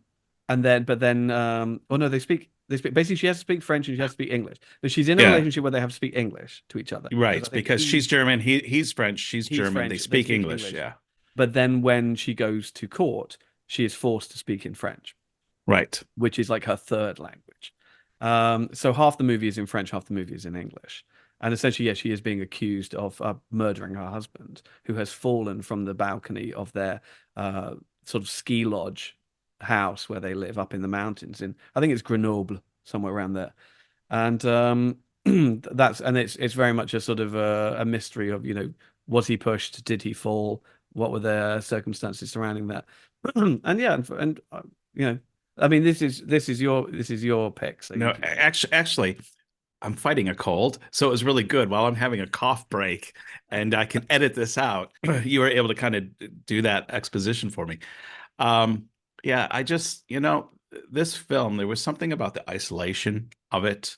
and then, but then, oh no, they speak, basically she has to speak French and she has to speak English. But she's in a Yeah. relationship where they have to speak English to each other because Right, I think because she's German, he's French, she's he's German. They French, they speak speak English, English. yeah. But then when she goes to court, she is forced to speak in French, Right. which is like her third language. So half the movie is in French, half the movie is in English. And essentially, yes, she is being accused of murdering her husband, who has fallen from the balcony of their uh, sort of ski lodge house where they live up in the mountains. I think it's Grenoble, somewhere around there. And it's very much a sort of a mystery of, was he pushed? Did he fall? What were the circumstances surrounding that? And yeah, and you know, I mean, this is your pick, so you No, can. actually, I'm fighting a cold, so it was really good while I'm having a cough break and I can edit this out. You were able to kind of do that exposition for me. Um, yeah, this film, there was something about the isolation of it,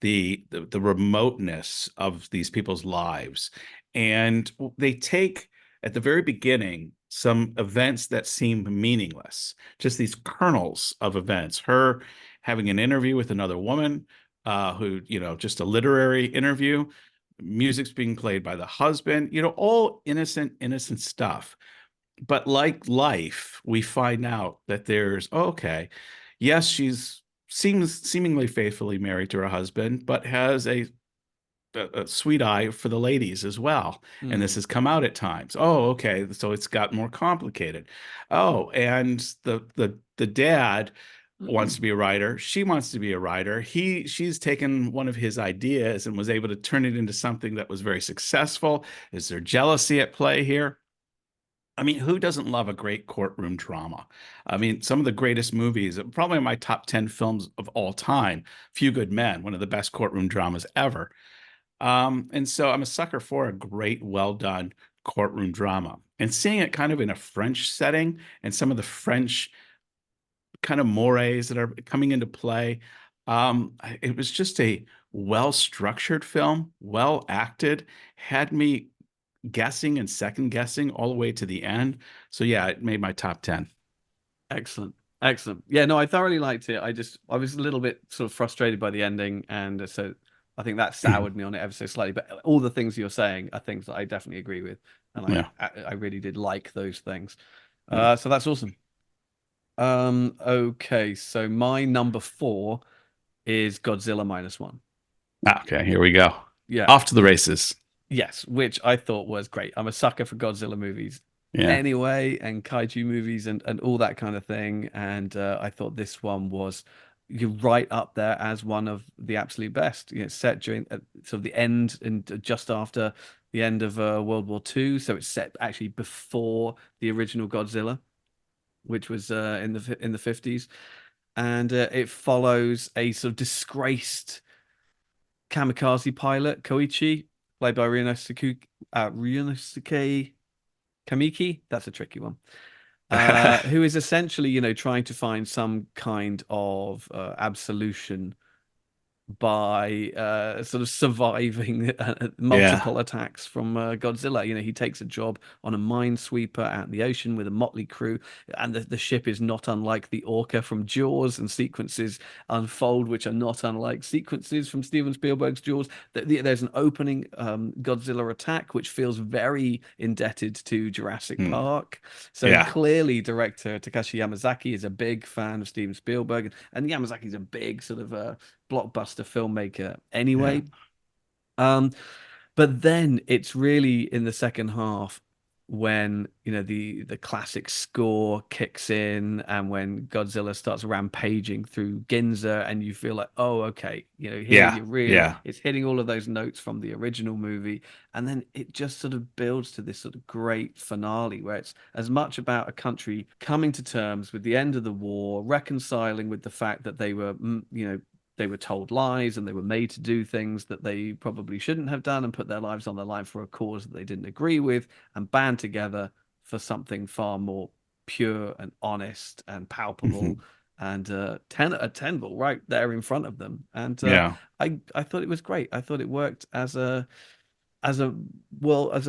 the remoteness of these people's lives. And they take at the very beginning some events that seem meaningless, just these kernels of events. Her having an interview with another woman, who, just a literary interview, music's being played by the husband, all innocent, innocent stuff. But like life, we find out that okay, yes, she's seems seemingly faithfully married to her husband, but has a sweet eye for the ladies as well. And this Hmm. has come out at times. Oh, okay, so it's got more complicated. Oh, and the dad wants to be a writer. She wants to be a writer. She's taken one of his ideas and was able to turn it into something that was very successful. Is there jealousy at play here? I mean, who doesn't love a great courtroom drama? I mean, some of the greatest movies, probably in my top 10 films of all time, Few Good Men, one of the best courtroom dramas ever. And so I'm a sucker for a great, well done courtroom drama. And seeing it kind of in a French setting and some of the French kind of mores that are coming into play, it was just a well structured film, well acted, had me guessing and second guessing all the way to the end. So yeah, it made my top 10. Excellent. Excellent. Yeah, no, I thoroughly liked it. I was a little bit sort of frustrated by the ending, and so I think that soured me on it ever so slightly. But all the things you're saying are things that I definitely agree with, and Yeah, I really did like those things. yeah. So that's awesome. Okay, so my number four is Godzilla minus one. Okay, here we go. Yeah, Off to the races. yes, which I thought was great. I'm a sucker for Godzilla movies Yeah, anyway, and kaiju movies and all that kind of thing. And I thought this one was you're right up there as one of the absolute best. You know, set during sort of the end and just after the end of World War II, so it's set actually before the original Godzilla, which was in the 50s, and it follows a sort of disgraced kamikaze pilot Koichi, played by Ryunosuke Kamiki. That's a tricky one. Who is essentially, trying to find some kind of absolution by sort of surviving yeah, multiple attacks from Godzilla. You know, he takes a job on a minesweeper out in the ocean with a motley crew, and the ship is not unlike the Orca from Jaws, and sequences unfold which are not unlike sequences from Steven Spielberg's Jaws. There's an opening Godzilla attack which feels very indebted to Jurassic Hmm. Park. So Yeah, clearly, director Takashi Yamazaki is a big fan of Steven Spielberg, and Yamazaki's a big sort of blockbuster filmmaker yeah, anyway. Um, but then it's really in the second half when the classic score kicks in and when Godzilla starts rampaging through Ginza and you feel like, oh, okay, here yeah, you really yeah, it's hitting all of those notes from the original movie, and then it just sort of builds to this sort of great finale where it's as much about a country coming to terms with the end of the war, reconciling with the fact that they were told lies and they were made to do things that they probably shouldn't have done and put their lives on the line for a cause that they didn't agree with and band together for something far more pure and honest and palpable hmm, and tenable right there in front of them. And yeah, I thought it was great. I thought it worked as a as a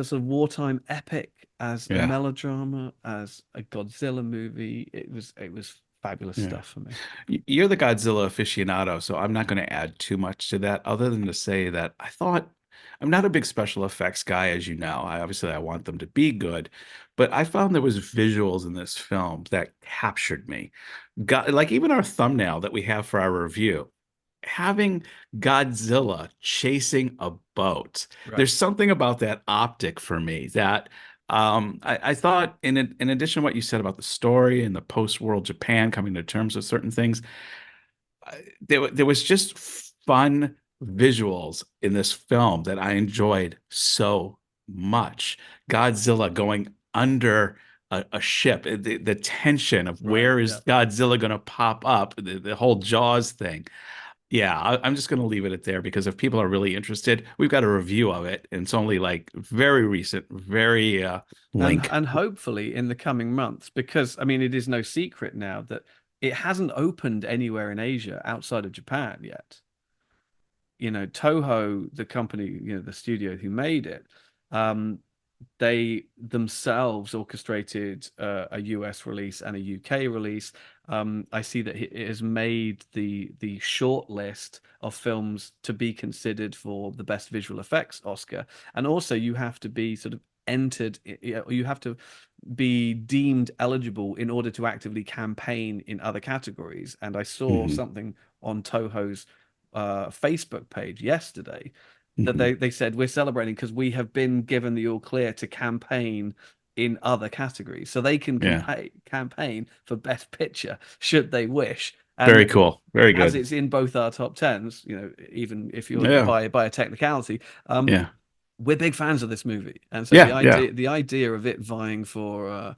sort of wartime epic, as a yeah, melodrama, as a Godzilla movie. It was fabulous yeah. stuff for me. You're the Godzilla aficionado, so I'm not going to add too much to that, other than to say that I thought I'm not a big special effects guy, as you know. I want them to be good, but I found there was visuals in this film that captured me. God, like even our thumbnail that we have for our review, having Godzilla chasing a boat. Right. There's something about that optic for me that I thought in addition to what you said about the story and the post-world Japan coming to terms with certain things, there was just fun visuals in this film that I enjoyed so much. Godzilla going under a ship, the tension of Right. where Yeah. is Godzilla going to pop up, the whole Jaws thing. Yeah, I'm just going to leave it at there because if people are really interested, we've got a review of it, and it's only like very recent, very link. And hopefully in the coming months, because I mean it is no secret now that it hasn't opened anywhere in Asia outside of Japan yet. Toho, the company, the studio who made it, um, they themselves orchestrated a US release and a UK release. I see that it has made the short list of films to be considered for the best visual effects Oscar, and also you have to be sort of entered. You have to be deemed eligible in order to actively campaign in other categories. And I saw Hmm. something on Toho's Facebook page yesterday that Hmm. they said we're celebrating because we have been given the all clear to campaign in other categories, so they can Yeah, campaign for Best Picture should they wish. very And cool, very as good. it's in both our top tens, even if you're Yeah, by a technicality, yeah, we're big fans of this movie, and so yeah, yeah. the idea of it vying for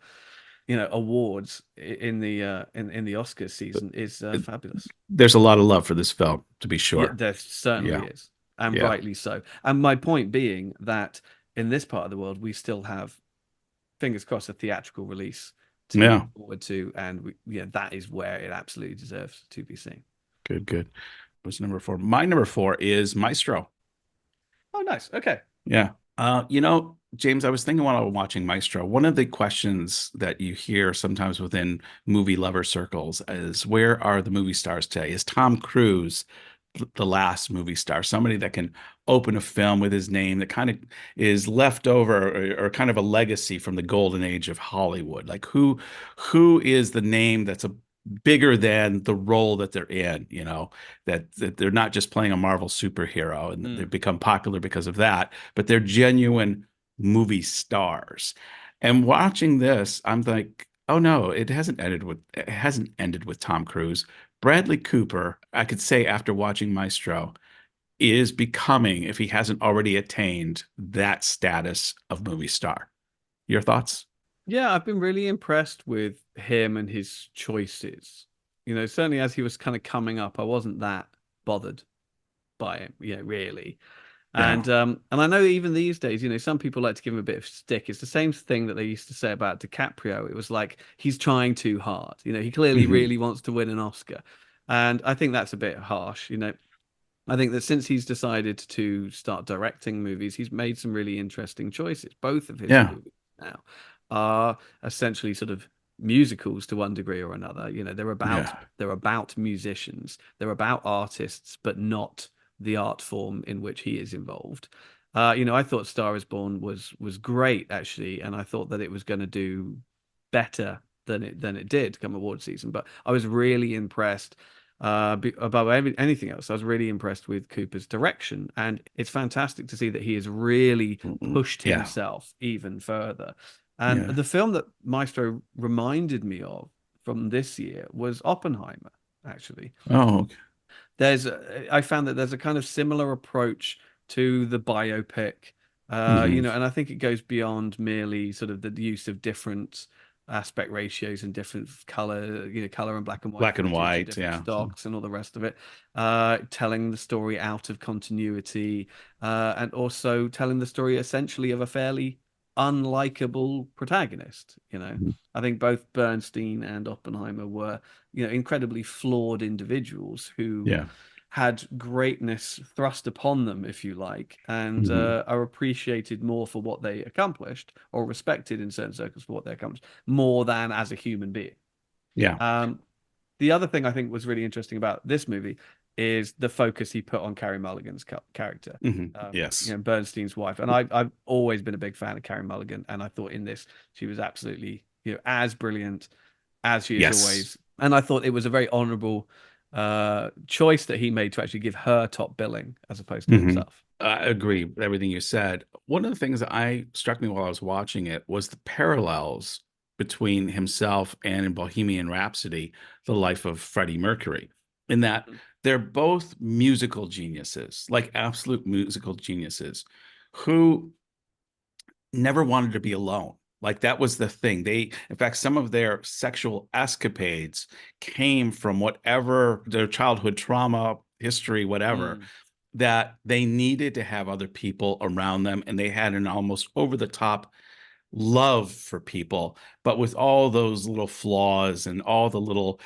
awards in the in the Oscars season is fabulous. There's a lot of love for this film, to be Yeah, sure. there certainly Yeah, is, and yeah, rightly so. And my point being that in this part of the world, we still have, fingers crossed, a theatrical release to yeah. look forward to, and yeah, that is where it absolutely deserves to be seen. Good, good. What's number four? My number four is Maestro. Oh, nice. Okay. Yeah. You know, James, I was thinking while I was watching Maestro, one of the questions that you hear sometimes within movie lover circles is where are the movie stars today? Is Tom Cruise the last movie star, somebody that can open a film with his name that kind of is left over or kind of a legacy from the golden age of Hollywood? Like who is the name that's a bigger than the role that they're in, that they're not just playing a Marvel superhero and they've Mm. become popular because of that, but they're genuine movie stars. And watching this, I'm like, oh no, it hasn't ended with Tom Cruise. Bradley Cooper, I could say after watching Maestro, is becoming, if he hasn't already attained that status of movie star. Your thoughts? Yeah, I've been really impressed with him and his choices. Certainly as he was kind of coming up, I wasn't that bothered by him, really. Yeah. And I know even these days, some people like to give him a bit of stick. It's the same thing that they used to say about DiCaprio. It was like he's trying too hard. He clearly Hmm. really wants to win an Oscar. And I think that's a bit harsh. I think that since he's decided to start directing movies, he's made some really interesting choices. Both of his Yeah. movies now are essentially sort of musicals to one degree or another. Yeah. They're about musicians, they're about artists, but not the art form in which he is involved. I thought Star is Born was great actually, and I thought that it was going to do better than it did come award season. But I was really impressed above anything else. I was really impressed with Cooper's direction, and it's fantastic to see that he has really pushed Yeah. himself even further. And Yeah. the film that Maestro reminded me of from this year was Oppenheimer, actually. Oh, okay. I found that there's a kind of similar approach to the biopic, Hmm. and I think it goes beyond merely sort of the use of different aspect ratios and different color, color and black and white Black and footage and white. different Yeah. stocks and all the rest of it, telling the story out of continuity, and also telling the story essentially of a fairly unlikable protagonist. I think both Bernstein and Oppenheimer were incredibly flawed individuals who Yeah. had greatness thrust upon them, if you like, and Hmm. are appreciated more for what they accomplished or respected in certain circles for what they accomplished more than as a human being. Yeah. Um, the other thing I think was really interesting about this movie is the focus he put on Carey Mulligan's character, Hmm. Yes. Bernstein's wife. And I've always been a big fan of Carey Mulligan, and I thought in this she was absolutely, as brilliant as she is Yes. always. And I thought it was a very honourable choice that he made to actually give her top billing as opposed to Hmm. himself. I agree with everything you said. One of the things that I struck me while I was watching it was the parallels between himself and in Bohemian Rhapsody, the life of Freddie Mercury, in that they're both musical geniuses, like absolute musical geniuses, who never wanted to be alone. Like that was the thing. In fact, some of their sexual escapades came from whatever their childhood trauma, history, whatever, Mm, that they needed to have other people around them. And they had an almost over the top love for people, but with all those little flaws and all the little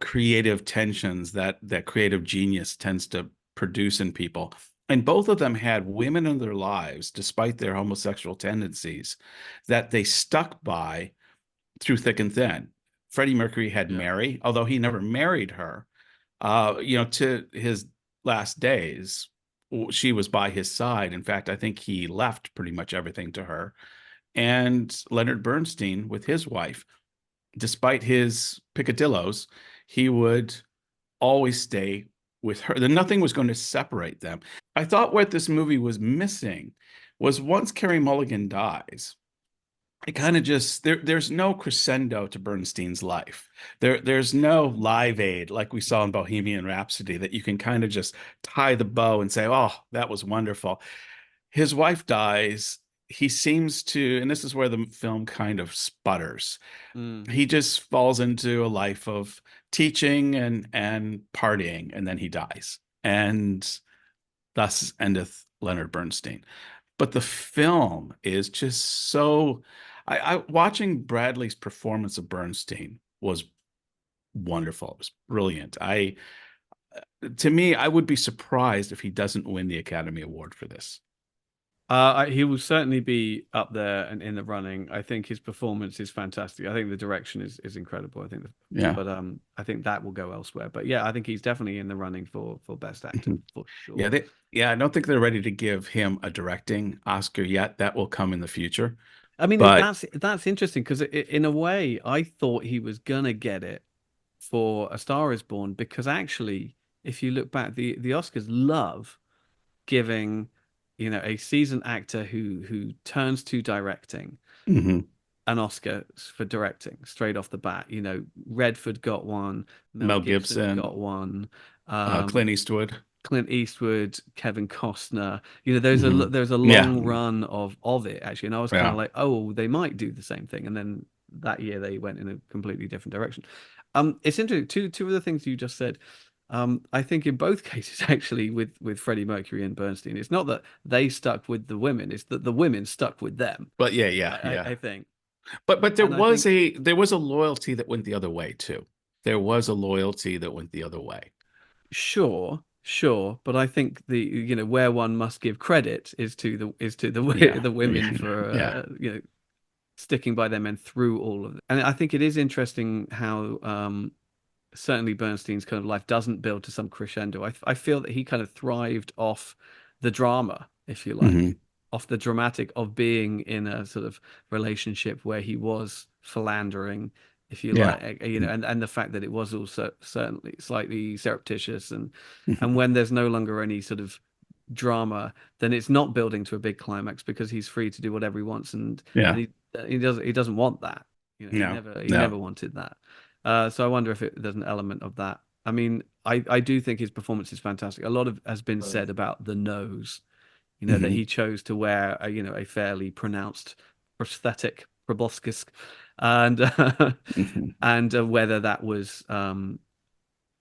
creative tensions that creative genius tends to produce in people. And both of them had women in their lives, despite their homosexual tendencies, that they stuck by through thick and thin. Freddie Mercury had yeah. Mary, although he never married her. To his last days, she was by his side. In fact, I think he left pretty much everything to her. And Leonard Bernstein with his wife, despite his picadillos, he would always stay with her. Then nothing was going to separate them. I thought what this movie was missing was once Carey Mulligan dies, it kind of just there's no crescendo to Bernstein's life. There's no live aid like we saw in Bohemian Rhapsody that you can kind of just tie the bow and say, "Oh, that was wonderful." His wife dies. He seems to, and this is where the film kind of sputters. Mm. He just falls into a life of teaching and partying, and then he dies. And thus endeth Leonard Bernstein. But the film is just so watching Bradley's performance of Bernstein was wonderful. It was brilliant. I To me, I would be surprised if he doesn't win the Academy Award for this. He will certainly be up there and in the running. I think his performance is fantastic. I think the direction is incredible. I think, Yeah. but I think that will go elsewhere. But yeah, I think he's definitely in the running for best actor Mhm. for Yeah, sure. I don't think they're ready to give him a directing Oscar yet. That will come in the future. I mean, But that's interesting because in a way, I thought he was gonna get it for A Star Is Born because actually, if you look back, the Oscars love giving, a seasoned actor who turns to directing mhm. an Oscar for directing straight off the bat. Redford got one, Mel Mel Gibson Gibson, got one, Clint Eastwood. Clint Eastwood, Kevin Costner. Hmm. There's a Yeah, long run of it actually, and I was kind of yeah. like, oh, they might do the same thing, and then that year they went in a completely different direction. It's interesting. Two of the things you just said. I think in both cases, actually, with Freddie Mercury and Bernstein, it's not that they stuck with the women; it's that the women stuck with them. But yeah, I, yeah, I, yeah. I think, But and I think there was a loyalty that went the other way too. There was a loyalty that went the other way. sure, sure, but I think where one must give credit is to the Yeah, the yeah, women for yeah. sticking by their men through all of it. And I think it is interesting how certainly Bernstein's kind of life doesn't build to some crescendo. I feel that he kind of thrived off the drama, if you like, Hmm. off the dramatic of being in a sort of relationship where he was philandering, if you Yeah. like, and the fact that it was also certainly slightly surreptitious, and Mhm. when there's no longer any sort of drama, then it's not building to a big climax because he's free to do whatever he wants, and Yeah. he doesn't want that. He No, never no. wanted that. So I wonder if there's an element of that. I mean, I do think his performance is fantastic. A lot of has been said about the nose, that Hmm. he chose to wear a fairly pronounced prosthetic proboscis, and Hmm. and whether that was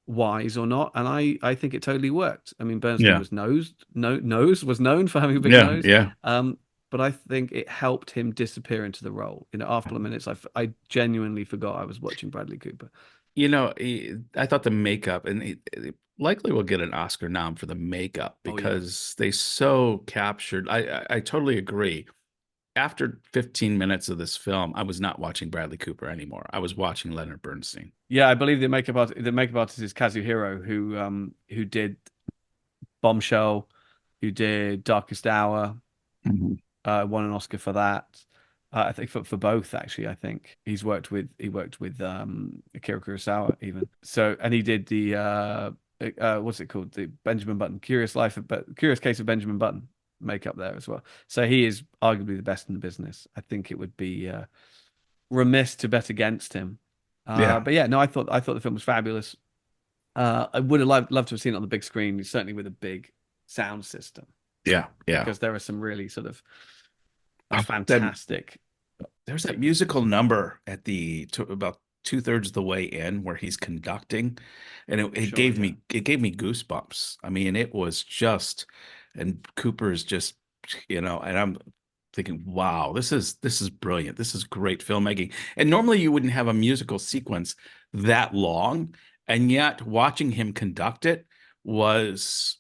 wise or not. And I think it totally worked. I mean, Bernstein Yeah. was nose was known for having a big Yeah. nose. Yeah. But I think it helped him disappear into the role. After minutes, I genuinely forgot I was watching Bradley Cooper. I thought the makeup, and it likely will get an Oscar nom for the makeup Oh yeah. because they so captured. I totally agree. After 15 minutes of this film, I was not watching Bradley Cooper anymore. I was watching Leonard Bernstein. Yeah, I believe the makeup artist is Kazuhiro, who did Bombshell, who did Darkest Hour, Mhm. won an Oscar for that. I think for both actually. I think he worked with Akira Kurosawa even. So and he did the what's it called, the Benjamin Button Curious Case of Benjamin Button makeup there as well. So he is arguably the best in the business. I think it would be remiss to bet against him. Yeah. But yeah, no, I thought the film was fabulous. I would have loved to have seen it on the big screen, certainly with a big sound system, Yeah. Yeah. because there are some really sort of That fantastic. there's that musical number at about two-thirds of the way in where he's conducting, and Sure, yeah. it gave me goosebumps. I mean, it was just, and Cooper's just, and I'm thinking, wow, this is brilliant. This is great filmmaking. And normally you wouldn't have a musical sequence that long, and yet watching him conduct it was.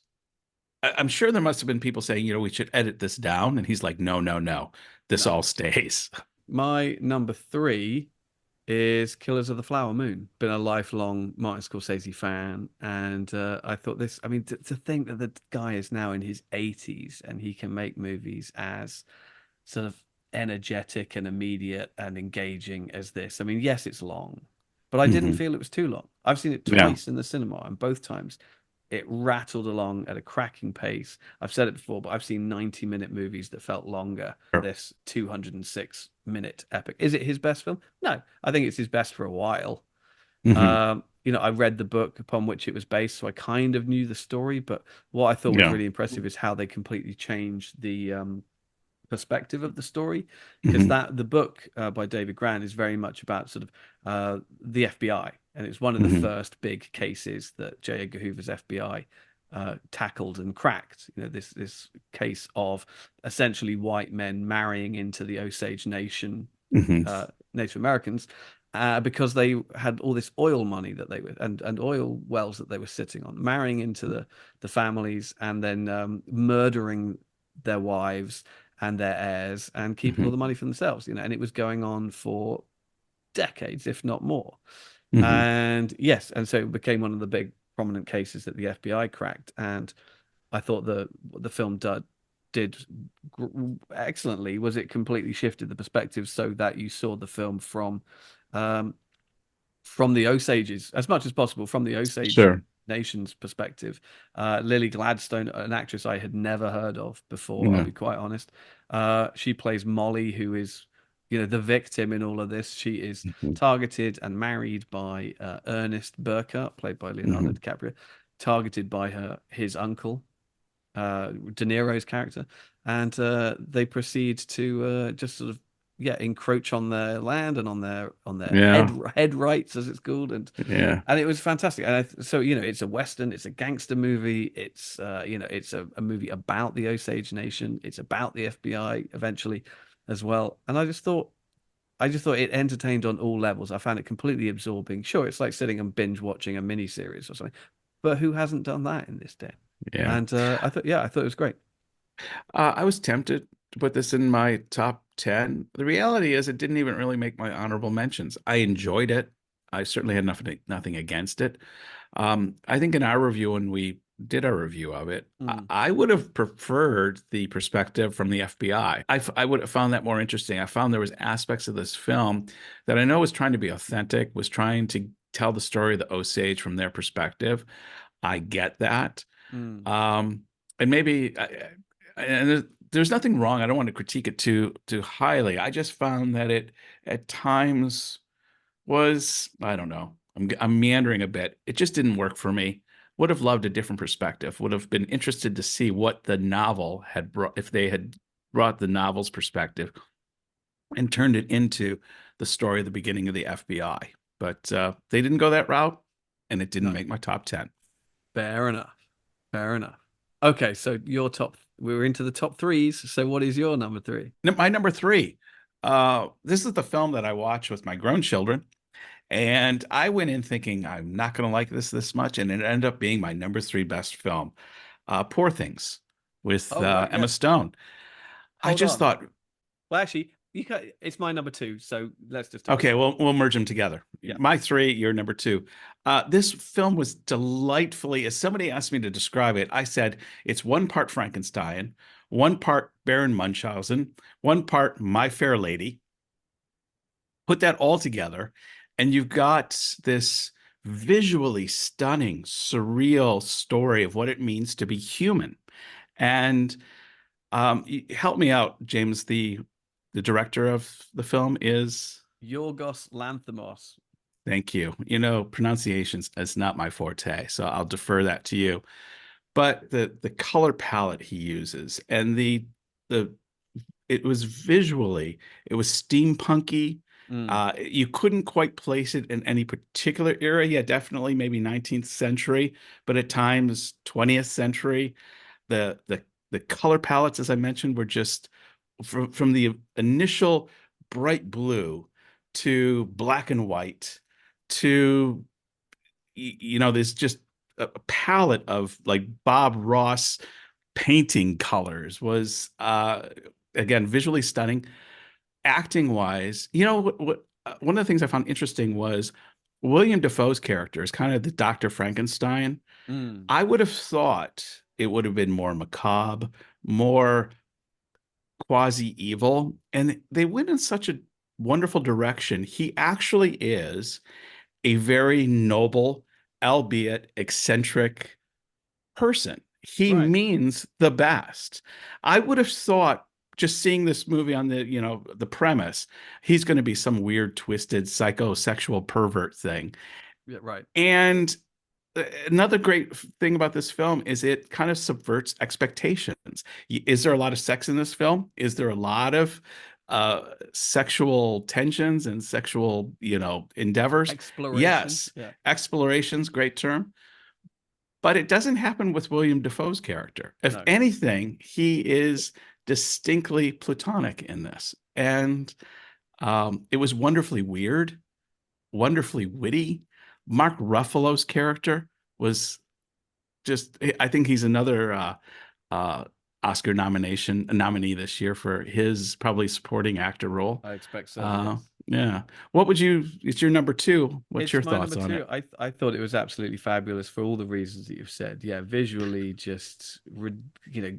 I'm sure there must have been people saying, we should edit this down, and he's like, no, no, no, this No. all stays. My number three is Killers of the Flower Moon. Been a lifelong Martin Scorsese fan, and I thought this. I mean, to think that the guy is now in his 80s and he can make movies as sort of energetic and immediate and engaging as this. I mean, yes, it's long, but I didn't Hmm. feel it was too long. I've seen it Yeah. twice in the cinema, and both times it rattled along at a cracking pace. I've said it before, but I've seen 90-minute movies that felt longer. This 206-minute epic. Is it his best film? No, I think it's his best for a while. Hmm. I read the book upon which it was based, so I kind of knew the story. But what I thought was Yeah. really impressive is how they completely changed the perspective of the story, because Hmm. that the book by David Gran is very much about sort of the FBI, and it's one of the Hmm. first big cases that J. Edgar Hoover's FBI tackled and cracked. This case of essentially white men marrying into the Osage Nation, Hmm. Native Americans. Because they had all this oil money that they were and oil wells that they were sitting on, marrying into the families and then murdering their wives and their heirs and keeping all Hmm. the money for themselves, and it was going on for decades, if not more. Hmm. And yes, and so it became one of the big prominent cases that the FBI cracked. And I thought the film did excellently was it completely shifted the perspective so that you saw the film um, from the Osages as much as possible from the Osage Sure. Nation's perspective. Lily Gladstone, an actress I had never heard of before, I'll Yeah. be quite honest. She plays Molly, who is, the victim in all of this. She is Hmm. targeted and married by Ernest Burkhart, played by Leonardo Hmm. DiCaprio, targeted by his uncle, De Niro's character, and they proceed to just sort of encroach on their land and on their Yeah. head rights, as it's called, Yeah. and it was fantastic. And so it's a western, it's a gangster movie, it's it's a movie about the Osage Nation, it's about the FBI eventually as well. And I just thought it entertained on all levels. I found it completely absorbing. Sure, it's like sitting and binge watching a mini series or something, but who hasn't done that in this day? Yeah. And I thought it was great. I was tempted to put this in my top 10. The reality is, it didn't even really make my honorable mentions. I enjoyed it. I certainly had nothing against it. I think in our review, when we did our review of it, Mm, I would have preferred the perspective from the FBI. I would have found that more interesting. I found there was aspects of this film that I know was trying to be authentic, was trying to tell the story of the Osage from their perspective. I get that. mm. Um, and maybe, and there's nothing wrong. I don't want to critique it too highly. I just found that it at times was, I don't know. I'm meandering a bit. It just didn't work for me. Would have loved a different perspective. Would have been interested to see what the novel had brought, if they had brought the novel's perspective and turned it into the story of the beginning of the FBI. But they didn't go that route, and it didn't No, make my top 10. fair enough. Fair enough. Okay, so we were into the top threes. So what is your number three? My number three. This is the film that I watch with my grown children, and I went in thinking I'm not going to like this much, and it ended up being my number three best film. Poor Things with Oh, right, Emma yeah. Stone. I Hold just on. thought, Well, actually, it's my number two, so let's just talk okay, about it. we'll merge them together. Yeah. My three, your number two. This film was delightfully, as somebody asked me to describe it, I said it's one part Frankenstein, one part Baron Munchausen, one part My Fair Lady. Put that all together, and you've got this visually stunning, surreal story of what it means to be human. And help me out, James. The director of the film is. Yorgos Lanthimos. Thank you. Pronunciations is not my forte, so I'll defer that to you. But the color palette he uses and the it was visually, it was steampunky. Mm, You couldn't quite place it in any particular era. Yeah, definitely maybe 19th century, but at times 20th century. The color palettes, as I mentioned, were just from the initial bright blue to black and white to there's just a palette of like Bob Ross painting colors was again visually stunning. Acting wise, one of the things I found interesting was William Dafoe's character is kind of the Dr. Frankenstein. mm. I would have thought it would have been more macabre, more quasi evil, and they went in such a wonderful direction. He actually is a very noble, albeit eccentric person. He Right. means the best. I would have thought, just seeing this movie on the premise, he's going to be some weird, twisted, psychosexual pervert thing. Yeah, right. And another great thing about this film is it kind of subverts expectations. Is there a lot of sex in this film? Is there a lot of sexual tensions and sexual, endeavors? Exploration. Yes. Yeah. Explorations, great term. But it doesn't happen with William Dafoe's character. If No. anything, he is distinctly platonic in this. And it was wonderfully weird, wonderfully witty. Mark Ruffalo's character was just, I think he's another Oscar nominee this year for his probably supporting actor role. I expect so, yes. Yeah. What would you? It's your number two. What's It's your my thoughts number on two. it? I thought it was absolutely fabulous for all the reasons that you've said. Yeah, visually just you know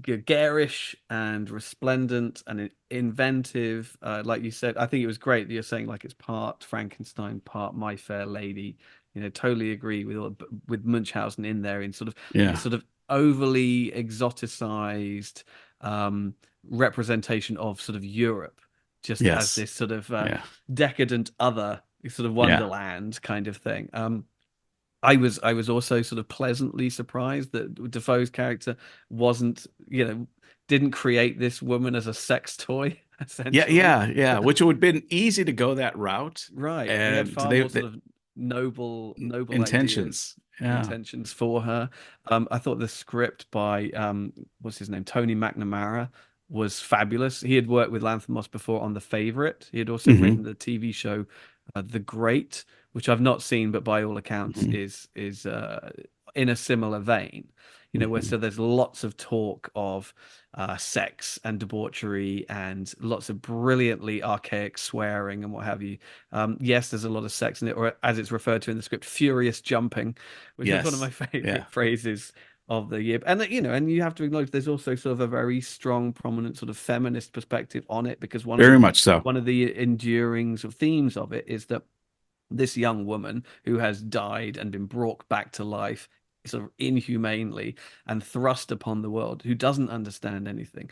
gregarious and resplendent and inventive. Like you said, I think it was great that you're saying like it's part Frankenstein, part My Fair Lady. You know, totally agree with Munchausen in there in Yeah. sort of overly exoticized um, representation of sort of Europe, just as Yes. this sort of Yeah. decadent other sort of Yeah. wonderland kind of thing. I was also sort of pleasantly surprised that Defoe's character wasn't, didn't create this woman as a sex toy, Yeah. essentially. Yeah. Yeah. Which would have been easy to go that route, Right. He had and far more sort of noble ideas, intentions. Yeah. intentions for her. I thought the script by what's his name, Tony McNamara, was fabulous. He had worked with Lanthimos before on The Favorite. He had also written Hmm. the TV show The Great, which I've not seen, but by all accounts Hmm. is in a similar vein. Where Hmm. so there's lots of talk of sex and debauchery and lots of brilliantly archaic swearing and what have you. Yes, there's a lot of sex in it, or as it's referred to in the script, furious jumping, which is one of my Yes. Yeah. favorite phrases of the year. And and you have to acknowledge there's also sort of a very strong, prominent sort of feminist perspective on it, because Very much so. one of the enduring sort of themes of it is that this young woman who has died and been brought back to life sort of inhumanely and thrust upon the world, who doesn't understand anything,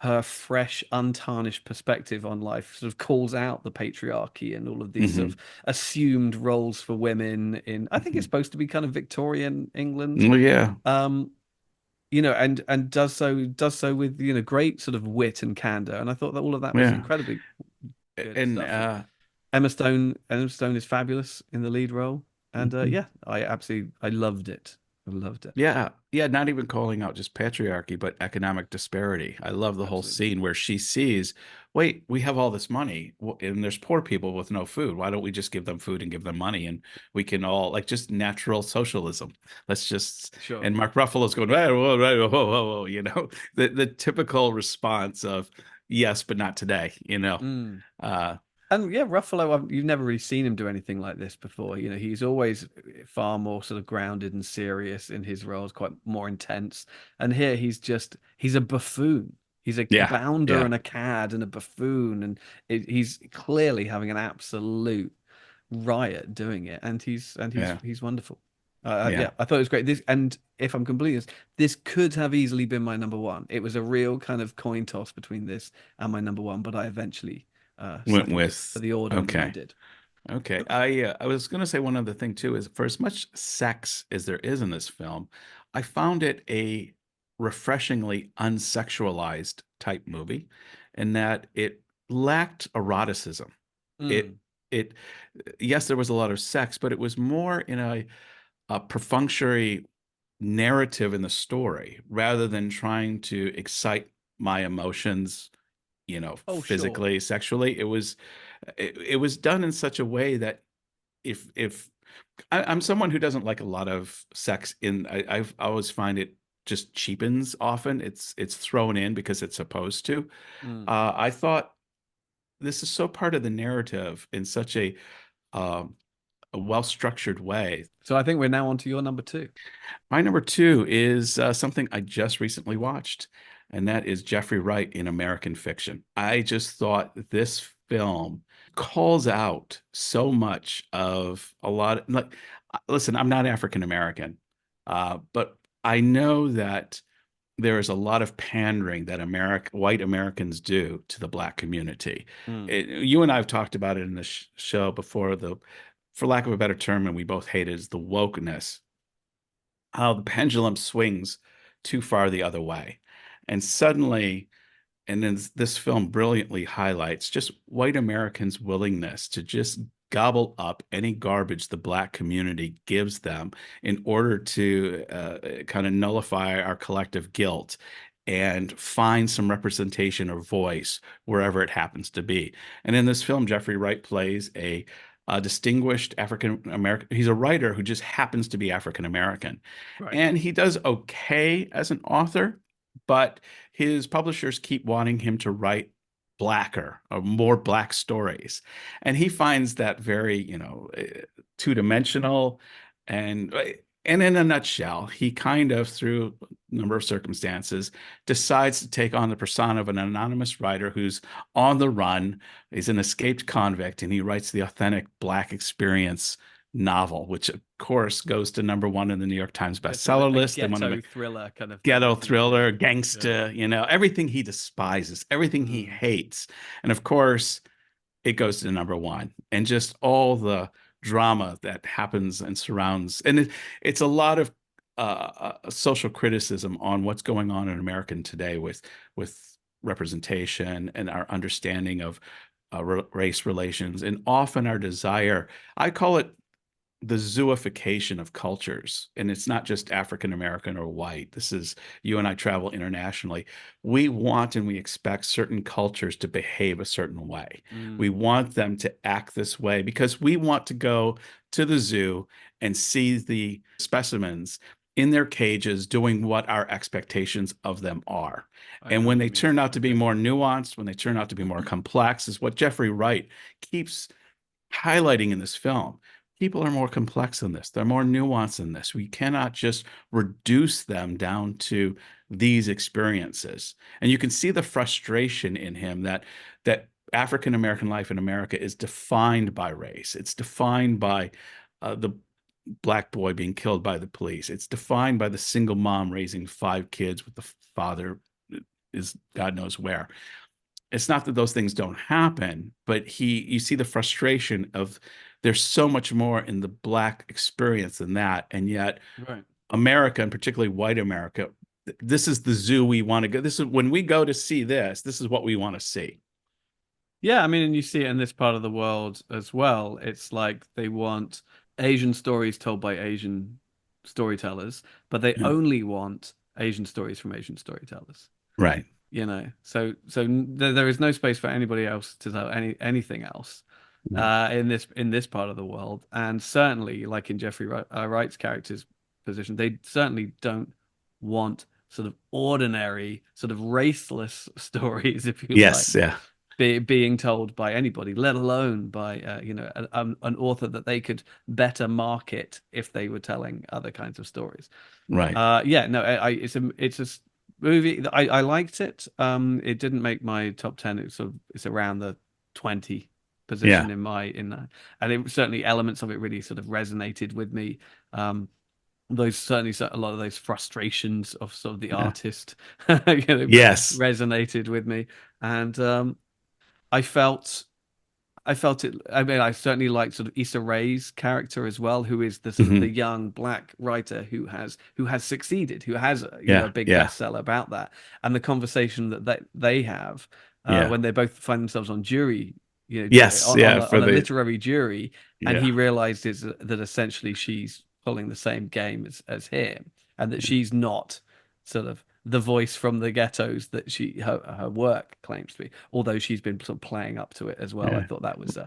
her fresh untarnished perspective on life sort of calls out the patriarchy and all of these sort of Hmm. assumed roles for women in, I think it's Hmm. supposed to be kind of Victorian England. Well, yeah. um and does so with great sort of wit and candor, and I thought that all of that was Yeah. incredibly good And stuff. And Emma Stone is fabulous in the lead role, and mhm. yeah, I loved it. I loved it. Yeah, yeah, not even calling out just patriarchy, but economic disparity. I love the whole Absolutely. scene where she sees, wait, we have all this money, and there's poor people with no food. Why don't we just give them food and give them money, and we can all like just natural socialism. Let's just. Sure. And Mark Ruffalo's going, whoa, whoa, whoa, whoa, whoa, whoa, the typical response of yes, but not today. Mm. Uh, And yeah, Ruffalo, you've never really seen him do anything like this before. He's always far more sort of grounded and serious in his roles, quite more intense. And here he's a buffoon. He's a yeah, bounder yeah, and a cad and a buffoon, and he's clearly having an absolute riot doing it. And yeah, he's wonderful. yeah. Yeah, I thought it was great. And if I'm completely honest, this could have easily been my number one. It was a real kind of coin toss between this and my number one, but I eventually Went settled for with the order that I okay. did. Okay. I was going to say one other thing too is for as much sex as there is in this film, I found it a refreshingly unsexualized type movie in that it lacked eroticism. It Mm. it yes, there was a lot of sex, but it was more in a perfunctory narrative in the story rather than trying to excite my emotions, Oh, sure. physically, sexually. It was done in such a way that if I'm someone who doesn't like a lot of sex I always find it just cheapens often. It's thrown in because it's supposed to. Mm. I thought this is so part of the narrative in such um, a well-structured way. So I think we're now on to your number two. My number two is something I just recently watched, and that is Jeffrey Wright in American Fiction. I just thought this film calls out so much of a lot of, like, listen, I'm not African American, but I know that there is a lot of pandering that white Americans do to the black community. Mm. You and I have talked about it in the show before, for lack of a better term, and we both hate it, is the wokeness, how the pendulum swings too far the other way. And suddenly, and then this film brilliantly highlights just white Americans' willingness to just gobble up any garbage the black community gives them in order to kind of nullify our collective guilt and find some representation or voice wherever it happens to be. And in this film, Jeffrey Wright plays a distinguished African American. He's a writer who just happens to be African American, Right. and he does okay as an author, but his publishers keep wanting him to write blacker or more black stories. And he finds that very, two-dimensional. And and in a nutshell, he kind of, through a number of circumstances, decides to take on the persona of an anonymous writer who's on the run. He's an escaped convict, and he writes the authentic black experience novel, which of course goes to #1 in the New York Times It's sort of bestseller a list, and one of ghetto the thriller kind of thing, ghetto isn't it? Yeah, thriller, yeah. gangster, everything he despises, everything he Mm, hates. And of course, it goes to #1, and just all the drama that happens and surrounds. And it's a lot of social criticism on what's going on in American today with representation and our understanding of race relations, and often our desire. I call it the zooification of cultures. And it's not just African American or white. This is, you and I travel internationally. We want and we expect certain cultures to behave a certain way. We mm. want them to act this way because we want to go to the zoo and see the specimens in their cages doing what our expectations of them are. I And know when what they you mean. turn out to be Okay. more nuanced, when they turn out to be more complex, is what Jeffrey Wright keeps highlighting in this film. People are more complex than this. They're more nuanced than this. We cannot just reduce them down to these experiences. And you can see the frustration in him that African American life in America is defined by race. It's defined by the black boy being killed by the police. It's defined by the single mom raising 5 kids with the father is God knows where. It's not that those things don't happen, but you see the frustration of there's so much more in the black experience than that. And yet Right. America, and particularly white America, this is the zoo we want to go. This is when we go to see this, this is what we want to see. Yeah, I mean, and you see it in this part of the world as well. It's like they want Asian stories told by Asian storytellers, but they Yeah. only want Asian stories from Asian storytellers. Right. There is no space for anybody else to tell anything else Right. in this part of the world. And certainly, like in Wright's character's position, they certainly don't want sort of ordinary, sort of raceless stories, if you like, Yes. Yeah. being told by anybody, let alone by an author that they could better market if they were telling other kinds of stories. Right. Yeah, no, it's a movie that I liked it. It didn't make my top 10. It's around the 20 Yeah. position and it certainly elements of it really sort of resonated with me. Those certainly a lot of those frustrations of sort of the Yeah. artist, Yes. resonated with me, and I felt I felt it. I mean, I certainly like sort of Issa Rae's character as well, who is the sort of the Hmm. young black writer who has succeeded, who has a Yeah. big Yeah. bestseller about that, and the conversation that they have Yeah. when they both find themselves on jury, Yes. Yeah. For on a the, literary jury, and yeah. he realizes that essentially she's pulling the same game as him, and that she's not sort of the voice from the ghettos that her work claims to be, although she's been sort of playing up to it as well. I Yeah. thought that was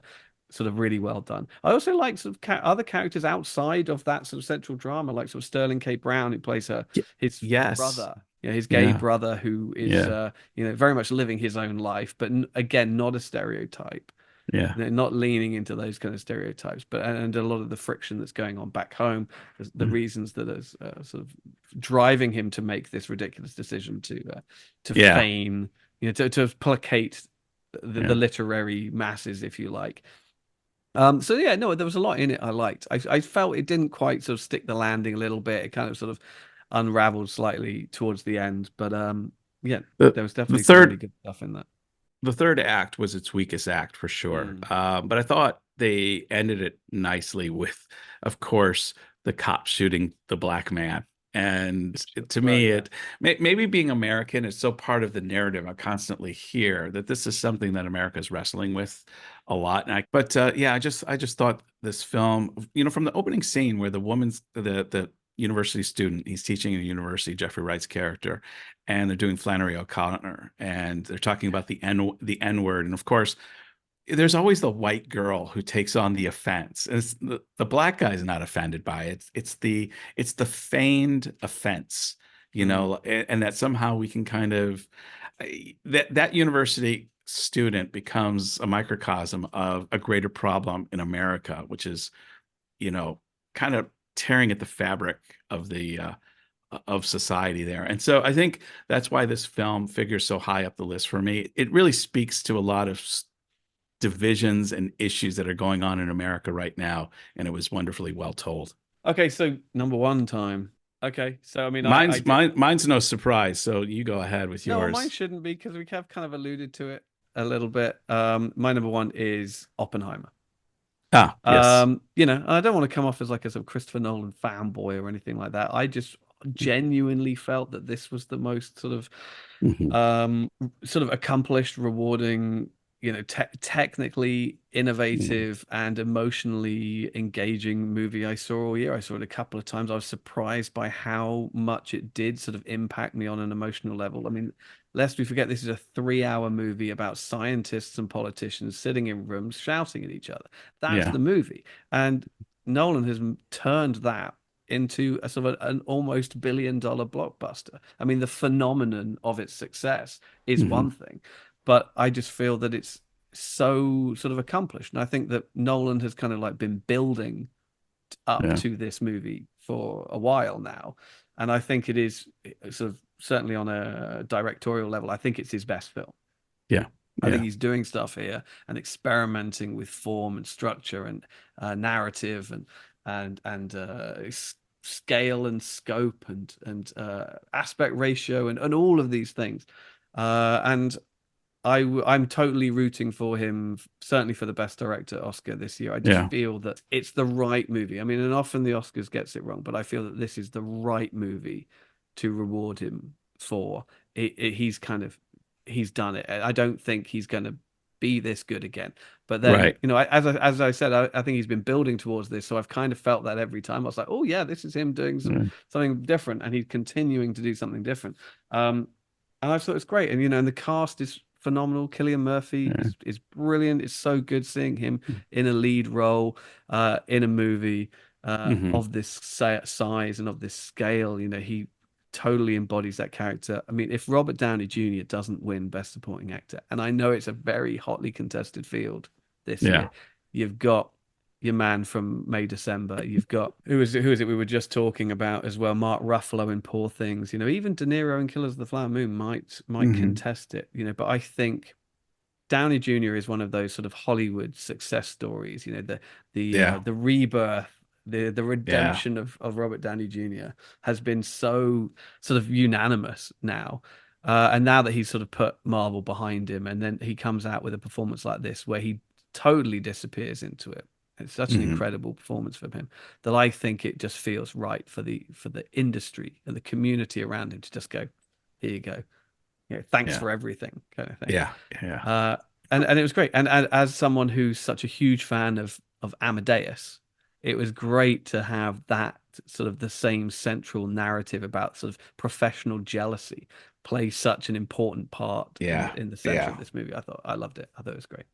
sort of really well done. I also like sort of other characters outside of that sort of central drama, like sort of Sterling K. Brown, who plays his Yes. brother, his gay Yeah. brother, who is Yeah. very much living his own life, but again, not a stereotype. Yeah. Not leaning into those kind of stereotypes, but and a lot of the friction that's going on back home, the Mm. reasons that is sort of driving him to make this ridiculous decision to Yeah. feign, to placate the Yeah. literary masses, if you like. So yeah, no, there was a lot in it I liked. I felt it didn't quite sort of stick the landing a little bit. It kind of sort of unraveled slightly towards the end, but yeah, The there was the definitely some really third good stuff in that. the third act was its weakest act for sure. Mm, But I thought they ended it nicely with, of course, the cop shooting the black man. And to right, me, yeah. maybe being American is so part of the narrative. I constantly hear that this is something that America is wrestling with a lot. But yeah, I just thought this film, from the opening scene where the university student, he's teaching at a university, Jeffrey Wright's character, and they're doing Flannery O'Connor, and they're talking about the N word, and of course, there's always the white girl who takes on the offense. And the black guy's not offended by it. It's the feigned offense. Mm. and that somehow we can kind of that university student becomes a microcosm of a greater problem in America, which is, you know, kind of tearing at the fabric of the of society there. And so I think that's why this film figures so high up the list for me. It really speaks to a lot of divisions and issues that are going on in America right now, and it was wonderfully well told. Okay, so number one time. Okay, so I mean, I did. Mine's no surprise, so you go ahead with No, mine yours. shouldn't be because we have kind of alluded to it a little bit. My number one is Oppenheimer. Ah, yes. I don't want to come off as like a sort of Christopher Nolan fanboy or anything like that. I just genuinely felt that this was the most Hmm. um, sort of accomplished, rewarding, technically Hmm. innovative and emotionally engaging movie I saw all year. I saw it a couple of times. I was surprised by how much it did sort of impact me on an emotional level. I mean, lest we forget, this is a 3-hour movie about scientists and politicians sitting in rooms shouting at each other. That's Yeah. the movie. And Nolan has turned that into a sort of an almost billion-dollar blockbuster. I mean, the phenomenon of its success is Hmm. one thing, but I just feel that it's so sort of accomplished. And I think that Nolan has kind of like been building up Yeah. to this movie for a while now. And I think it is sort of certainly on a directorial level, I think it's his best film. Yeah. I think Yeah. he's doing stuff here and experimenting with form and structure and narrative and scale and scope and aspect ratio and all of these things. And I'm totally rooting for him, certainly for the Best Director Oscar this year. I just Yeah. feel that it's the right movie. I mean, and often the Oscars gets it wrong, but I feel that this is the right movie to reward him for. He's done it. I don't think he's going to be this good again. But then, Right. as I said, I think he's been building towards this, so I've kind of felt that every time. I was like, oh yeah, this is him doing Right. something different, and he's continuing to do something different. Um, and I thought it's great. And the cast is phenomenal. Killian Murphy Yeah. is brilliant. It's so good seeing him in a lead role in a movie Hmm. of this size and of this scale. He totally embodies that character. I mean, if Robert Downey Jr. doesn't win Best Supporting Actor, and I know it's a very hotly contested field this year, Yeah. you've got your man from May December. You've got who is it we were just talking about as well? Mark Ruffalo in Poor Things. Even De Niro in Killers of the Flower Moon might Hmm. contest it. But I think Downey Jr. is one of those sort of Hollywood success stories. Yeah. The rebirth, the Yeah. redemption of Robert Downey Jr. has been so sort of unanimous now. And now that he's sort of put Marvel behind him, and then he comes out with a performance like this where he totally disappears into it. It's such an Hmm. incredible performance from him that I think it just feels right for the industry and the community around him to just go, here you go. Thanks Yeah. for everything kind of thing. Yeah. Yeah. Uh, and it was great. And as someone who's such a huge fan of Amadeus, it was great to have that sort of the same central narrative about sort of professional jealousy play such an important part in Yeah. the center of Yeah. this movie. I loved it. I thought it was great.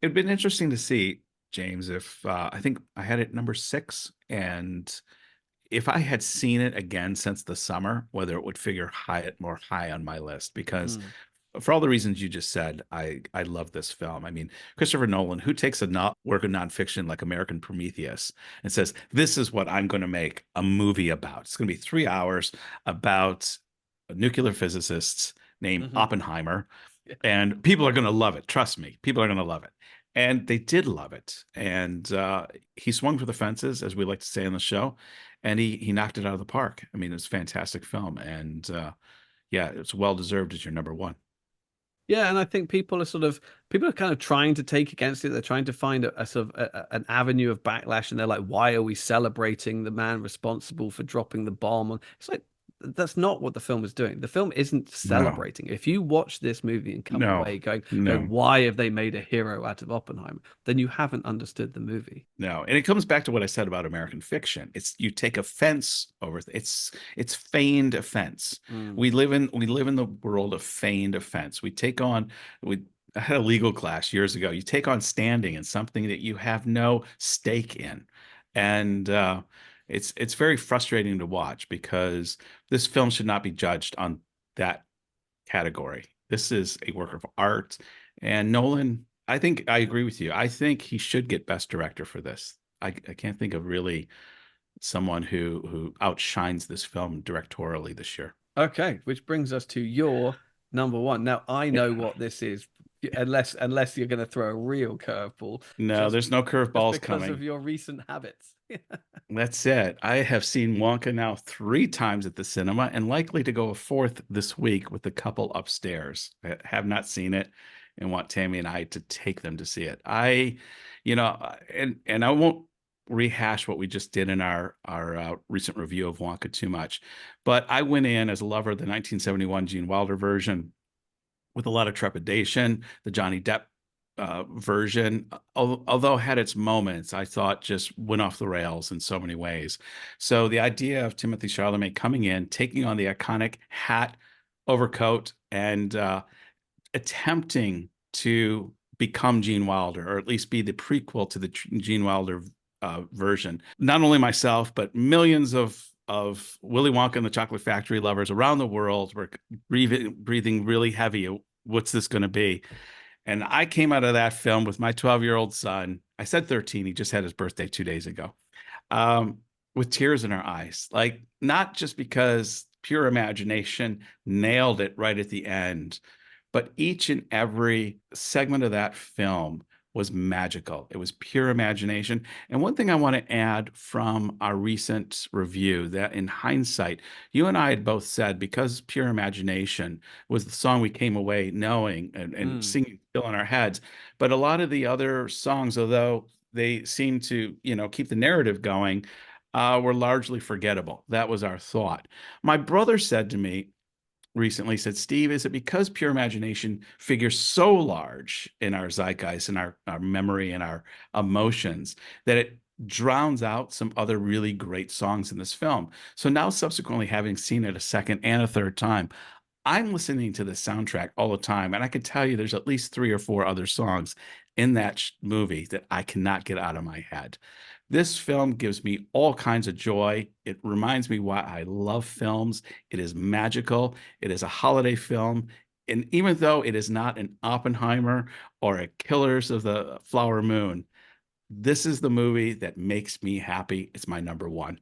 It'd been interesting to see, James, if I think I had it number six, and if I had seen it again since the summer, whether it would figure more high on my list, because Mm. for all the reasons you just said, I love this film. I mean, Christopher Nolan, who takes a work of nonfiction like American Prometheus and says, "This is what I'm going to make a movie about. It's going to be 3 hours about nuclear physicists named Hmm. Oppenheimer, Yeah. and people are going to love it. Trust me, people are going to love it." And they did love it. And he swung for the fences, as we like to say on the show, and he knocked it out of the park. I mean, it's a fantastic film, and yeah, it's well deserved as your number one. Yeah, and I think people are kind of trying to take against it. They're trying to find a sort of an avenue of backlash, and they're like, "Why are we celebrating the man responsible for dropping the bomb?" It's like that's not what the film is doing. The film isn't No, celebrating. If you watch this movie and come no, away going, no. "Why have they made a hero out of Oppenheimer?" Then you haven't understood the movie. No, and it comes back to what I said about American fiction. It's you take offense over it's feigned offense. Mm. We live in the world of feigned offense. We I had a legal class years ago. You take on standing in something that you have no stake in, and it's very frustrating to watch because this film should not be judged on that category. This is a work of art, and Nolan, I think I agree with you. I think he should get Best Director for this. I can't think of really someone who outshines this film directorially this year. Okay, which brings us to your number one. Now I know what this is, unless you're going to throw a real curveball, No, just there's no just curveballs because of coming. your recent habits. That's it. I have seen Wonka now 3 times at the cinema and likely to go a fourth this week with the couple upstairs. I have not seen it and want Tammy and I to take them to see it. And I won't rehash what we just did in our recent review of Wonka too much, but I went in as a lover of the 1971 Gene Wilder version with a lot of trepidation. The Johnny Depp version, although had its moments, I thought just went off the rails in so many ways. So the idea of Timothy Chalamet coming in, taking on the iconic hat, overcoat, and attempting to become Gene Wilder, or at least be the prequel to the Gene Wilder version. Not only myself, but millions of Willy Wonka and the Chocolate Factory lovers around the world were breathing really heavy. What's this going to be? And I came out of that film with my 12-year-old son. I said 13. He just had his birthday 2 days ago. Um, with tears in our eyes. Like, not just because pure imagination nailed it right at the end, but each and every segment of that film was magical. It was pure imagination. And one thing I want to add from our recent review, that in hindsight, you and I had both said, because Pure Imagination was the song we came away knowing and singing still in our heads. But a lot of the other songs, although they seem to, keep the narrative going, were largely forgettable. That was our thought. My brother said to me, recently said, Steve, is it because Pure Imagination figures so large in our zeitgeist and our memory and our emotions that it drowns out some other really great songs in this film? So now, subsequently, having seen it a second and a third time, I'm listening to the soundtrack all the time, and I can tell you there's at least 3 or 4 other songs in that movie that I cannot get out of my head. This film gives me all kinds of joy. It reminds me why I love films. It is magical. It is a holiday film. And even though it is not an Oppenheimer or a Killers of the Flower Moon, this is the movie that makes me happy. It's my number one.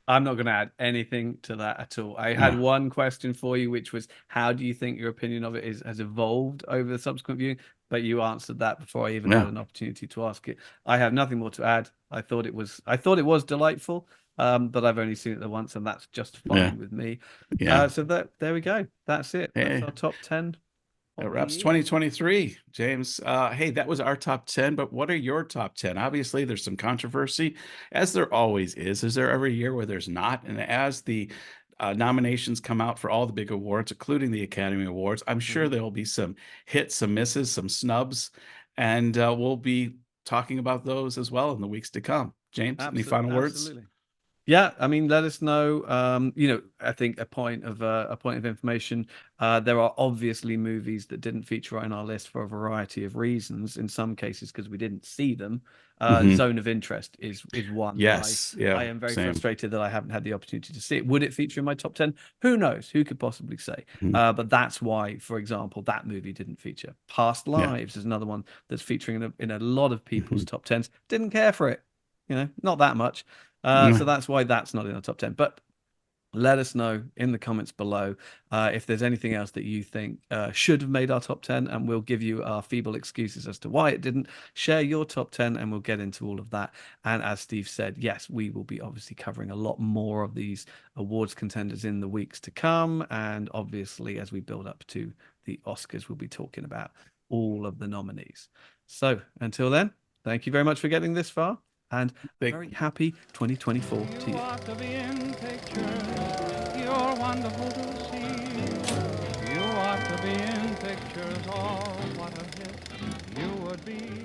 I'm not going to add anything to that at all. I had Yeah. one question for you, which was, how do you think your opinion of it has evolved over the subsequent viewing? But you answered that before I even had Yeah. an opportunity to ask it. I have nothing more to add. I thought it was delightful, but I've only seen it the once, and that's just Yeah. fine with me. Yeah. So there we go. That's it. That's Hey. our top 10 That of the wraps year. 2023, James. Hey, that was our top 10, but what are your top 10? Obviously, there's some controversy, as there always is. Is there every year where there's not? And as the nominations come out for all the big awards, including the Academy Awards, I'm sure there will be some hits, some misses, some snubs, and we'll be talking about those as well in the weeks to come. James, any final words? Absolutely. Yeah, I mean, let us know. I think a point of information. There are obviously movies that didn't feature on our list for a variety of reasons. In some cases, because we didn't see them. Hmm. Zone of Interest is one that Yes. I Yeah. am very Same. frustrated that I haven't had the opportunity to see it. Would it feature in my top 10? Who knows? Who could possibly say? Mhm. But that's why, for example, that movie didn't feature. Past Yeah. Lives is another one that's featuring in a lot of people's Mhm. top tens. Didn't care for it. Not that much. So Yeah. that's why that's not in our top 10. But let us know in the comments below if there's anything else that you think should have made our top 10, and we'll give you our feeble excuses as to why it didn't. Share your top 10, and we'll get into all of that. And as Steve said, yes, we will be obviously covering a lot more of these awards contenders in the weeks to come. And obviously, as we build up to the Oscars, we'll be talking about all of the nominees. So until then, thank you very much for getting this far, and a Big. very happy 2024 to You you. ought to be in pictures. You're wonderful to see. You ought to be in pictures. Oh, what a hit you would be.